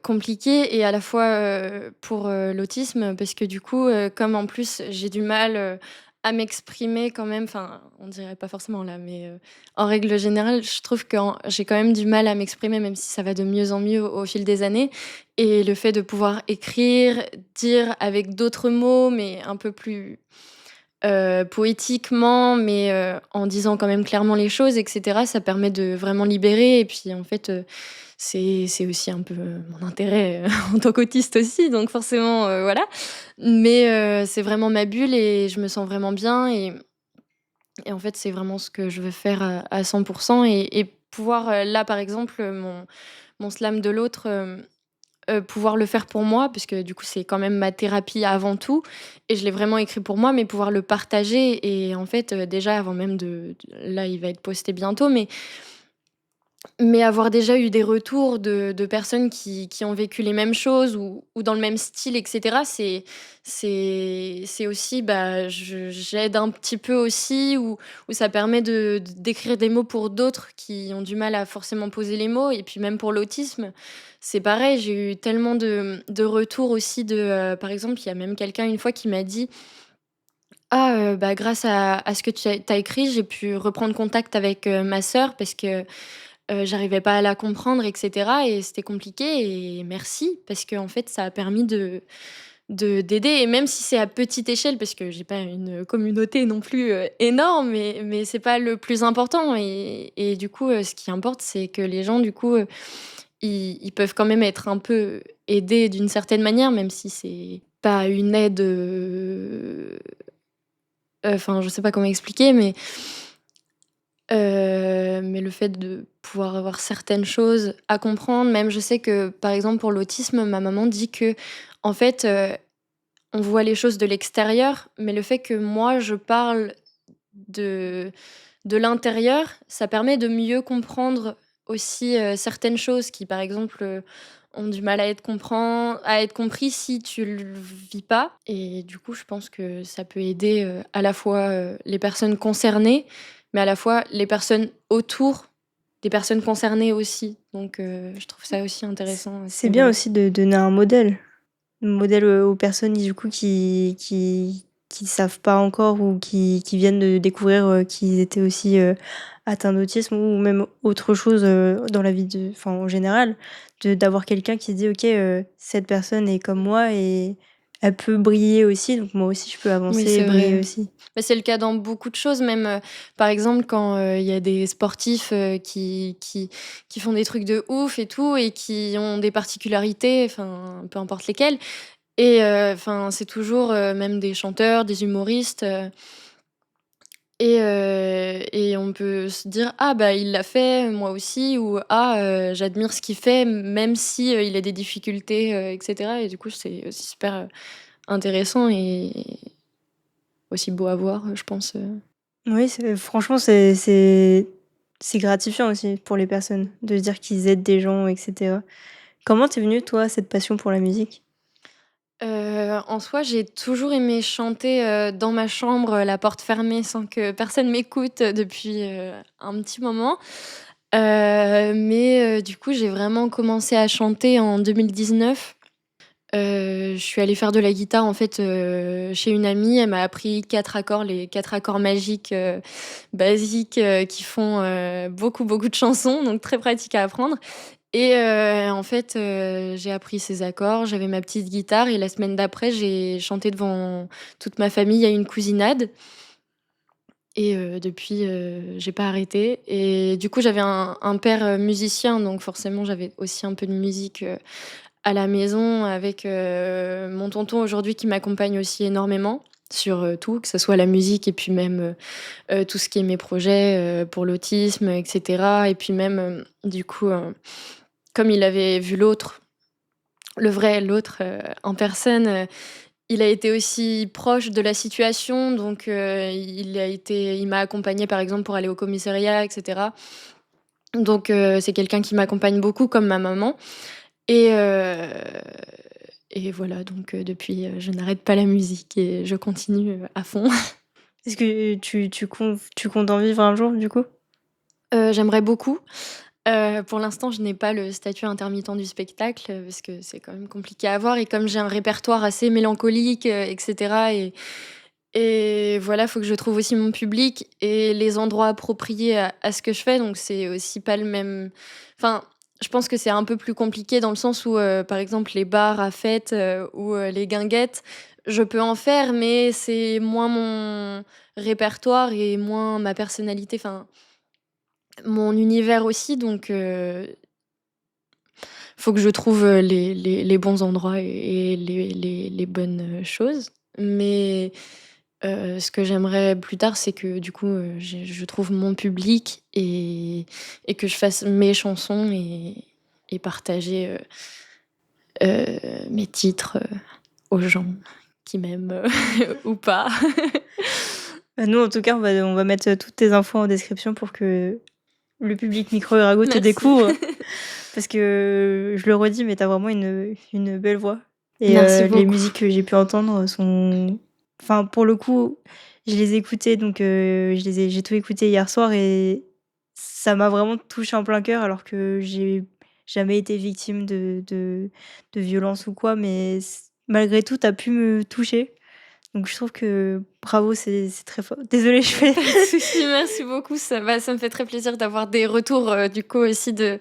compliquée et à la fois, pour, l'autisme parce que du coup, comme en plus j'ai du mal, à m'exprimer quand même, enfin, on dirait pas forcément là, mais, en règle générale, je trouve que j'ai quand même du mal à m'exprimer même si ça va de mieux en mieux au fil des années et le fait de pouvoir écrire, dire avec d'autres mots, mais un peu plus poétiquement, mais en disant quand même clairement les choses et cetera, ça permet de vraiment libérer et puis en fait, c'est aussi un peu, mon intérêt, en tant qu'autiste aussi, donc forcément, voilà. Mais c'est vraiment ma bulle et je me sens vraiment bien et en fait, c'est vraiment ce que je veux faire à 100 et pouvoir, là, par exemple, mon slam de l'autre, pouvoir le faire pour moi, parce que du coup, c'est quand même ma thérapie avant tout et je l'ai vraiment écrit pour moi, mais pouvoir le partager et en fait, déjà avant même là, il va être posté bientôt, mais avoir déjà eu des retours de personnes qui ont vécu les mêmes choses ou dans le même style et cetera, c'est aussi, bah, j'aide un petit peu aussi ou ça permet d'écrire des mots pour d'autres qui ont du mal à forcément poser les mots et puis même pour l'autisme, c'est pareil. J'ai eu tellement de retours aussi par exemple, il y a même quelqu'un une fois qui m'a dit: «Ah, bah, grâce à ce que tu as écrit, j'ai pu reprendre contact avec, ma sœur parce que j'arrivais pas à la comprendre et cetera et c'était compliqué et merci parce qu'en fait, ça a permis d'aider et même si c'est à petite échelle parce que j'ai pas une communauté non plus, énorme mais c'est pas le plus important et du coup, ce qui importe, c'est que les gens du coup, ils peuvent quand même être un peu aidés d'une certaine manière, même si c'est pas une aide, enfin, je sais pas comment expliquer, mais le fait de pouvoir avoir certaines choses à comprendre, même je sais que, par exemple, pour l'autisme, ma maman dit que en fait, on voit les choses de l'extérieur, mais le fait que moi je parle de de l'intérieur, ça permet de mieux comprendre aussi, certaines choses qui, par exemple, ont du mal à être compris si tu le vis pas et du coup, je pense que ça peut aider, à la fois, les personnes concernées, mais à la fois les personnes autour des personnes concernées aussi. Donc je trouve ça aussi intéressant à ce C'est bien niveau-là. aussi de donner un modèle. Modèle, aux personnes du coup qui savent pas encore ou qui viennent de découvrir, qu'ils étaient aussi, atteints d'autisme ou même autre chose, dans la vie en général, d'avoir quelqu'un qui dit: «OK, cette personne est comme moi et elle peut briller aussi, donc moi aussi je peux Oui, avancer et c'est briller vrai. aussi». Bah, c'est le cas dans beaucoup de choses, même, par exemple, quand, il y a des sportifs, qui font des trucs de ouf et tout et qui ont des particularités, enfin, peu importe lesquelles et enfin, c'est toujours, même des chanteurs, des humoristes, et on peut se dire: «Ah bah, il l'a fait, moi aussi» ou «Ah, j'admire ce qu'il fait, même si, il a des difficultés», et cetera et du coup, c'est aussi super, intéressant et aussi beau à voir, je pense, Oui, franchement, c'est gratifiant aussi pour les personnes de se dire qu'ils aident des gens et cetera. Comment t'es venue toi, cette passion pour la musique? En soi, j'ai toujours aimé chanter, dans ma chambre, la porte fermée, sans que personne m'écoute, depuis, un petit moment. Du coup, j'ai vraiment commencé à chanter en 2019. Je suis allée faire de la guitare, en fait, chez une amie. Elle m'a appris 4 accords, les 4 accords magiques, basiques, qui font, beaucoup, beaucoup de chansons, donc très pratique à apprendre et en fait, j'ai appris ces accords, j'avais ma petite guitare et la semaine d'après, j'ai chanté devant toute ma famille à une cousinade et depuis, j'ai pas arrêté et du coup, j'avais un père, musicien donc forcément, j'avais aussi un peu de musique, à la maison avec, mon tonton aujourd'hui qui m'accompagne aussi énormément sur, tout, que ce soit la musique et puis même, tout ce qui est mes projets, pour l'autisme et cetera et puis même, du coup, comme il avait vu l'autre, en personne, il a été aussi proche de la situation donc il m'a accompagnée par exemple pour aller au commissariat et cetera. Donc c'est quelqu'un qui m'accompagne beaucoup comme ma maman et heu et voilà donc depuis, je n'arrête pas la musique et je continue, à fond. Est-ce que tu comptes en vivre un jour, du coup? J'aimerais beaucoup. Pour l'instant, je n'ai pas le statut intermittent du spectacle, parce que c'est quand même compliqué à avoir et comme j'ai un répertoire assez mélancolique, et cetera et voilà, faut que je trouve aussi mon public et les endroits appropriés à ce que je fais, donc c'est aussi pas le même enfin, je pense que c'est un peu plus compliqué dans le sens où, par exemple, les bars à fêtes, ou, les guinguettes, je peux en faire, mais c'est moins mon répertoire et moins ma personnalité, enfin, mon univers aussi, donc faut que je trouve, les bons endroits et les bonnes, choses. Mais, ce que j'aimerais plus tard, c'est que du coup, je trouve mon public et que je fasse mes chansons et partager, mes titres, aux gens qui m'aiment, ou pas. Bah, nous, en tout cas, on va mettre, toutes tes infos en description pour que le public Micro Urago te Merci. découvre. Parce que, je le redis, mais tu as vraiment une belle voix et Merci les beaucoup. musiques que j'ai pu entendre sont pour le coup, je les ai écoutées donc j'ai tout écouté hier soir et ça m'a vraiment touchée en plein cœur alors que j'ai jamais été victime de violence ou quoi, mais malgré tout, tu as pu me toucher Donc je trouve que bravo, c'est très fort. Désolée, je fais Pas de souci, merci beaucoup. Ça me fait très plaisir d'avoir des retours, du coup aussi de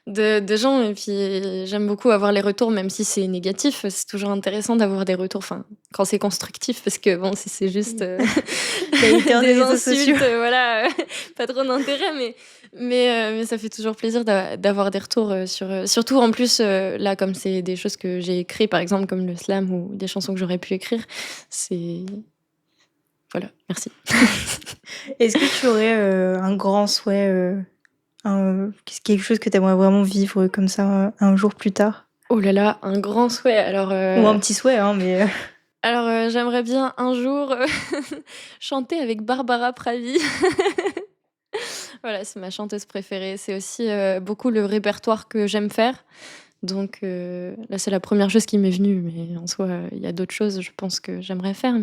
gens et puis j'aime beaucoup avoir les retours même si c'est négatif, c'est toujours intéressant d'avoir des retours, enfin, quand c'est constructif parce que bon, si c'est juste, les haters des des réseaux sociaux. insultes, voilà, pas trop d'intérêt mais ça fait toujours plaisir d'avoir des retours, surtout en plus, là, comme c'est des choses que j'ai écrit, par exemple, comme le slam ou des chansons que j'aurais pu écrire, c'est voilà, merci. Est-ce que tu aurais, un grand souhait, quelque chose que tu aimerais vraiment vivre comme ça, un jour plus tard? Oh là là, un grand souhait alors, Ou un petit souhait, hein, mais j'aimerais bien un jour, chanter avec Barbara Pravi. Voilà, c'est ma chanteuse préférée. C'est aussi, beaucoup le répertoire que j'aime faire. Donc, là, c'est la première chose qui m'est venue, mais en soi, il y a d'autres choses, je pense que j'aimerais faire,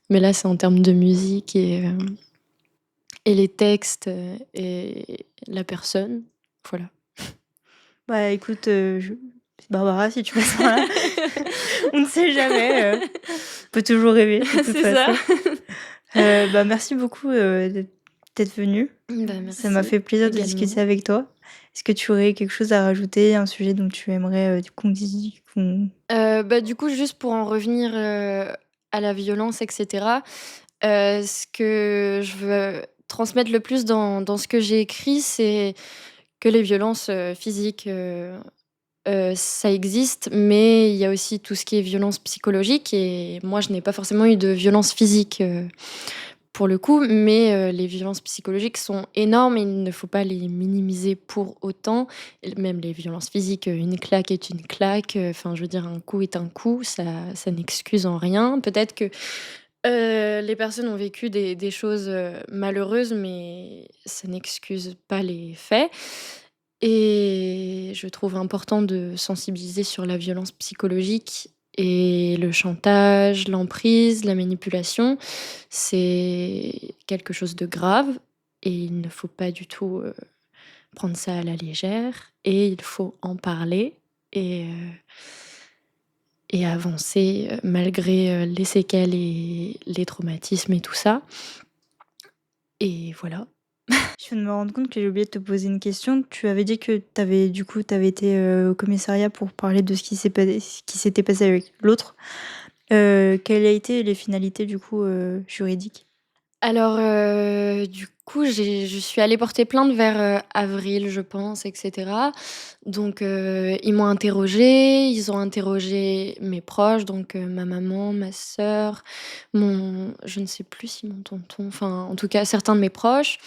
mais là, c'est en termes de musique et les textes, et la personne. Voilà. bah, écoute, Barbara, si tu passes par là, on ne sait jamais, on peut toujours rêver de toute C'est ça. façon. Bah, merci beaucoup, d'être venue. Bah, Ça m'a merci fait plaisir de également. discuter avec toi. Est-ce que tu aurais quelque chose à rajouter, un sujet dont tu aimerais, qu'on Bah, du coup, juste pour en revenir, à la violence et cetera, ce que je veux transmettre le plus dans ce que j'ai écrit, c'est que les violences, physiques, ça existe, mais il y a aussi tout ce qui est violence psychologique et moi, je n'ai pas forcément eu de violence physique, pour le coup, mais les violences psychologiques sont énormes et il ne faut pas les minimiser pour autant. Et même les violences physiques, une claque est une claque, enfin, je veux dire, un coup est un coup, ça n'excuse en rien. Peut-être que, les personnes ont vécu des choses, malheureuses, mais ça n'excuse pas les faits et je trouve important de sensibiliser sur la violence psychologique et le chantage, l'emprise, la manipulation. C'est quelque chose de grave et il ne faut pas du tout, prendre ça à la légère et il faut en parler et heu et avancer, malgré, les séquelles et les traumatismes et tout ça et voilà. Je viens de me rendre compte que j'ai oublié de te poser une question. Tu avais dit que tu avais été, au commissariat pour parler de ce qui s'était passé avec l'autre. Quelles a été les finalités du coup, juridiques? Alors, du coup, je suis allée porter plainte vers, avril, je pense et cetera. Donc, ils m'ont interrogée, ils ont interrogé mes proches, donc, ma maman, ma sœur, je ne sais plus si mon tonton, enfin, en tout cas, certains de mes proches.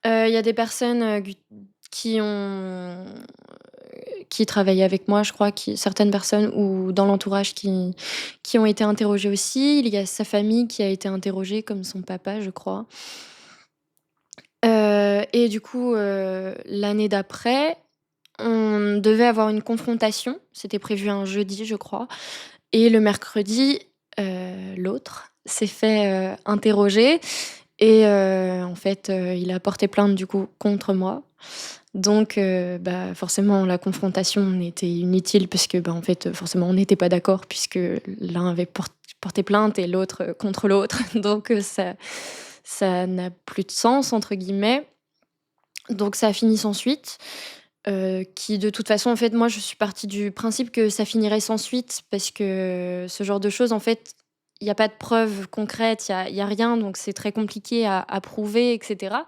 Il y a des personnes, qui ont qui travaillaient avec moi, je crois, certaines personnes ou dans l'entourage qui ont été interrogées aussi. Il y a sa famille qui a été interrogée, comme son papa, je crois. Et du coup, l'année d'après, on devait avoir une confrontation. C'était prévu un jeudi, je crois et le mercredi, l'autre s'est fait, interroger et en fait, il a porté plainte, du coup, contre moi. Donc bah, forcément, la confrontation était inutile parce que, bah, en fait, forcément, on n'était pas d'accord puisque l'un avait porté plainte et l'autre, contre l'autre. Donc ça n'a plus de «sens» entre guillemets. Donc ça a fini sans suite, qui de toute façon, en fait, moi, je suis partie du principe que ça finirait sans suite parce que ce genre de choses, en fait, il y a pas de preuves concrètes, il y a rien, donc c'est très compliqué à prouver et cetera.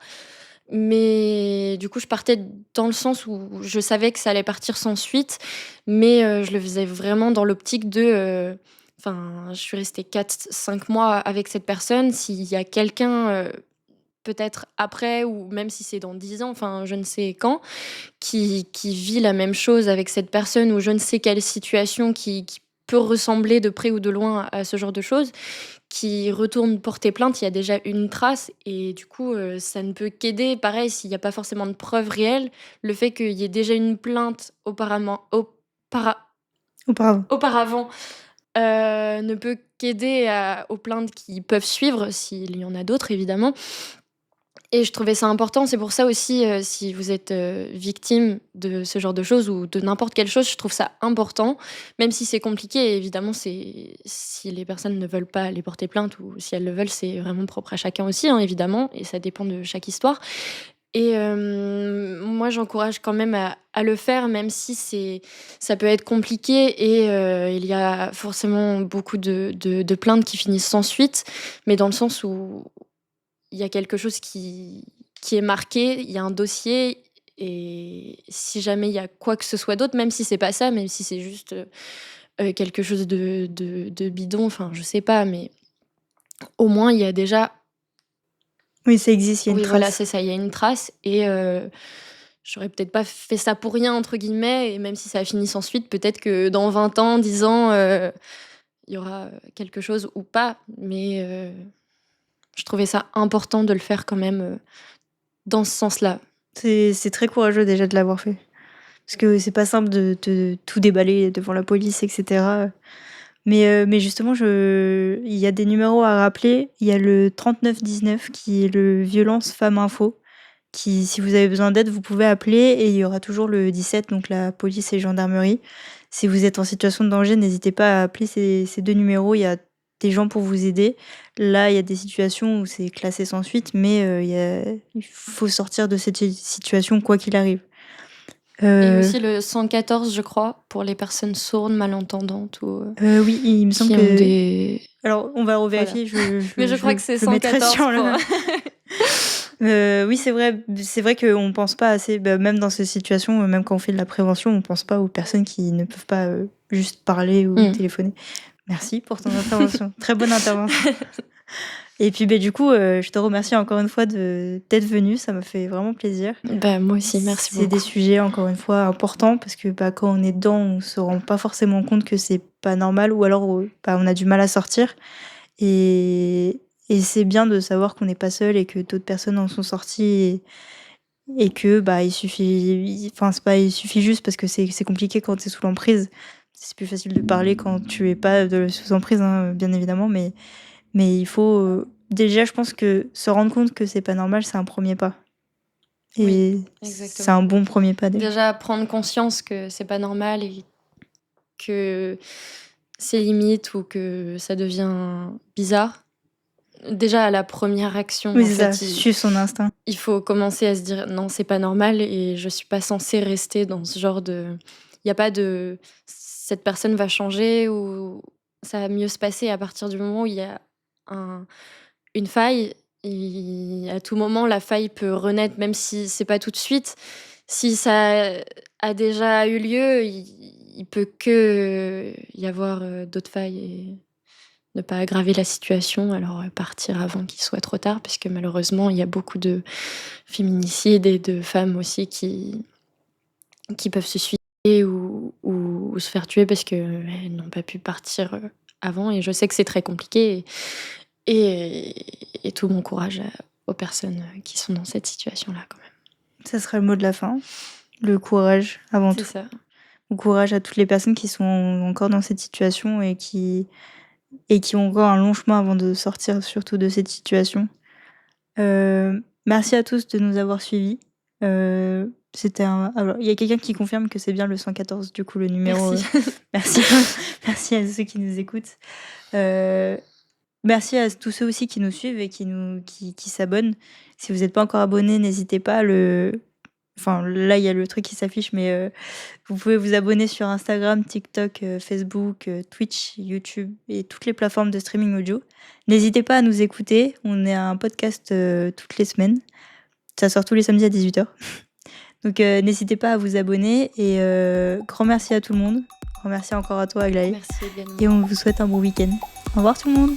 Mais du coup, je partais dans le sens où je savais que ça allait partir sans suite, mais je le faisais vraiment dans l'optique de, enfin, je suis restée 4, 5 mois avec cette personne. S'il y a quelqu'un, peut-être après ou même si c'est dans 10 ans, enfin, je ne sais quand, qui vit la même chose avec cette personne ou je ne sais quelle situation qui peut ressembler de près ou de loin à ce genre de choses, qui retourne porter plainte, il y a déjà une trace et du coup, ça ne peut qu'aider. Pareil, s'il y a pas forcément de preuves réelles, le fait qu'il y ait déjà une plainte Auparavant. auparavant, ne peut qu'aider aux plaintes qui peuvent suivre, s'il y en a d'autres évidemment Et je trouvais ça important. C'est pour ça aussi, si vous êtes, victime de ce genre de choses ou de n'importe quelle chose, je trouve ça important, même si c'est compliqué. Et évidemment, c'est si les personnes ne veulent pas aller porter plainte ou si elles le veulent, c'est vraiment propre à chacun aussi, hein, évidemment, et ça dépend de chaque histoire. Et moi, j'encourage quand même à le faire, même si ça peut être compliqué et il y a forcément beaucoup de plaintes qui finissent sans suite, mais dans le sens où il y a quelque chose qui est marqué, il y a un dossier et si jamais il y a quoi que ce soit d'autre, même si c'est pas ça, même si c'est juste, quelque chose de bidon, enfin, je sais pas, mais au moins il y a déjà Oui, ça existe, il y a une oui, voilà, trace. c'est ça, il y a une trace et j'aurais peut-être pas fait ça «pour rien» entre guillemets et même si ça a fini sans suite, peut-être que dans 20 ans, 10 ans, il y aura, quelque chose ou pas, mais je trouvais ça important de le faire quand même, dans ce sens-là. C'est très courageux déjà de l'avoir fait. Parce que c'est pas simple de tout déballer devant la police et cetera. Mais justement, il y a des numéros à rappeler. Il y a le 3919 qui est le Violence Femmes Info, qui, si vous avez besoin d'aide, vous pouvez appeler et il y aura toujours le 17, donc la police et gendarmerie. Si vous êtes en situation de danger, n'hésitez pas à appeler ces 2 numéros, il y a des gens pour vous aider. Là, il y a des situations où c'est classé sans suite, mais il faut sortir de cette situation quoi qu'il arrive. Et Heu, aussi le 114, je crois, pour les personnes sourdes, malentendantes ou, oui, il me semble qui ont que des alors on va voilà. revérifier, Mais je je crois que c'est le mettrai 114 sur pour le oui, c'est vrai qu'on pense pas assez, bah, même dans ces situations, même quand on fait de la prévention, on pense pas aux personnes qui ne peuvent pas, juste parler ou Mmh. téléphoner. Merci pour ton intervention, très bonne intervention. Et puis, beh, du coup, je te remercie encore une fois d'être venu, ça m'a fait vraiment plaisir. Bah, moi aussi, merci C'est des beaucoup. sujets, encore une fois, importants parce que, bah, quand on est dedans, on se rend pas forcément compte que c'est pas normal ou alors, bah, on a du mal à sortir et c'est bien de savoir qu'on n'est pas seul et que d'autres personnes en sont sorties et que, bah, enfin, c'est pas il suffit juste parce que c'est compliqué quand tu es sous l'emprise. C'est plus facile de parler quand tu es pas sous emprise, hein, bien évidemment, mais il faut, déjà, je pense que se rendre compte que c'est pas normal, c'est un premier pas Oui, et c'est exactement. un bon premier pas déjà. Déjà prendre conscience que c'est pas normal et que c'est limite ou que ça devient bizarre. Déjà à la première action, Oui, en c'est ça, fait, suivre son instinct. il faut commencer à se dire: «Non, c'est pas normal et je suis pas censée rester dans ce genre de» il y a pas de «cette personne va changer» ou «ça va mieux se passer» à partir du moment où il y a un une faille, à tout moment, la faille peut renaître, même si c'est pas tout de suite. Si ça a déjà eu lieu, il peut que y avoir, d'autres failles et ne pas aggraver la situation, alors, partir avant qu'il soit trop tard puisque malheureusement, il y a beaucoup de féminicides et de femmes aussi qui peuvent se suicider ou se faire tuer parce qu'elles n'ont pas pu partir, avant et je sais que c'est très compliqué et tout mon courage, aux personnes, qui sont dans cette situation-là quand même. Ça sera le mot de la fin, le courage avant C'est tout. ça. Bon courage à toutes les personnes qui sont encore dans cette situation et qui ont encore un long chemin avant de sortir surtout de cette situation. Merci à tous de nous avoir suivis. C'était un alors il y a quelqu'un qui confirme que c'est bien le 114 du coup le numéro, Merci. merci merci à ceux qui nous écoutent. Heu, Merci à tous ceux aussi qui nous suivent et qui s'abonnent. Si vous n'êtes pas encore abonné, n'hésitez pas, enfin là, il y a le truc qui s'affiche, mais vous pouvez vous abonner sur Instagram, TikTok, Facebook, Twitch, YouTube et toutes les plateformes de streaming audio. N'hésitez pas à nous écouter, on est un podcast, toutes les semaines. Ça sort tous les samedis à 18h. Donc n'hésitez pas à vous abonner et grand merci à tout le monde. Grand merci encore à toi Aglaé Merci également. et on vous souhaite un bon week-end. Au revoir tout le monde.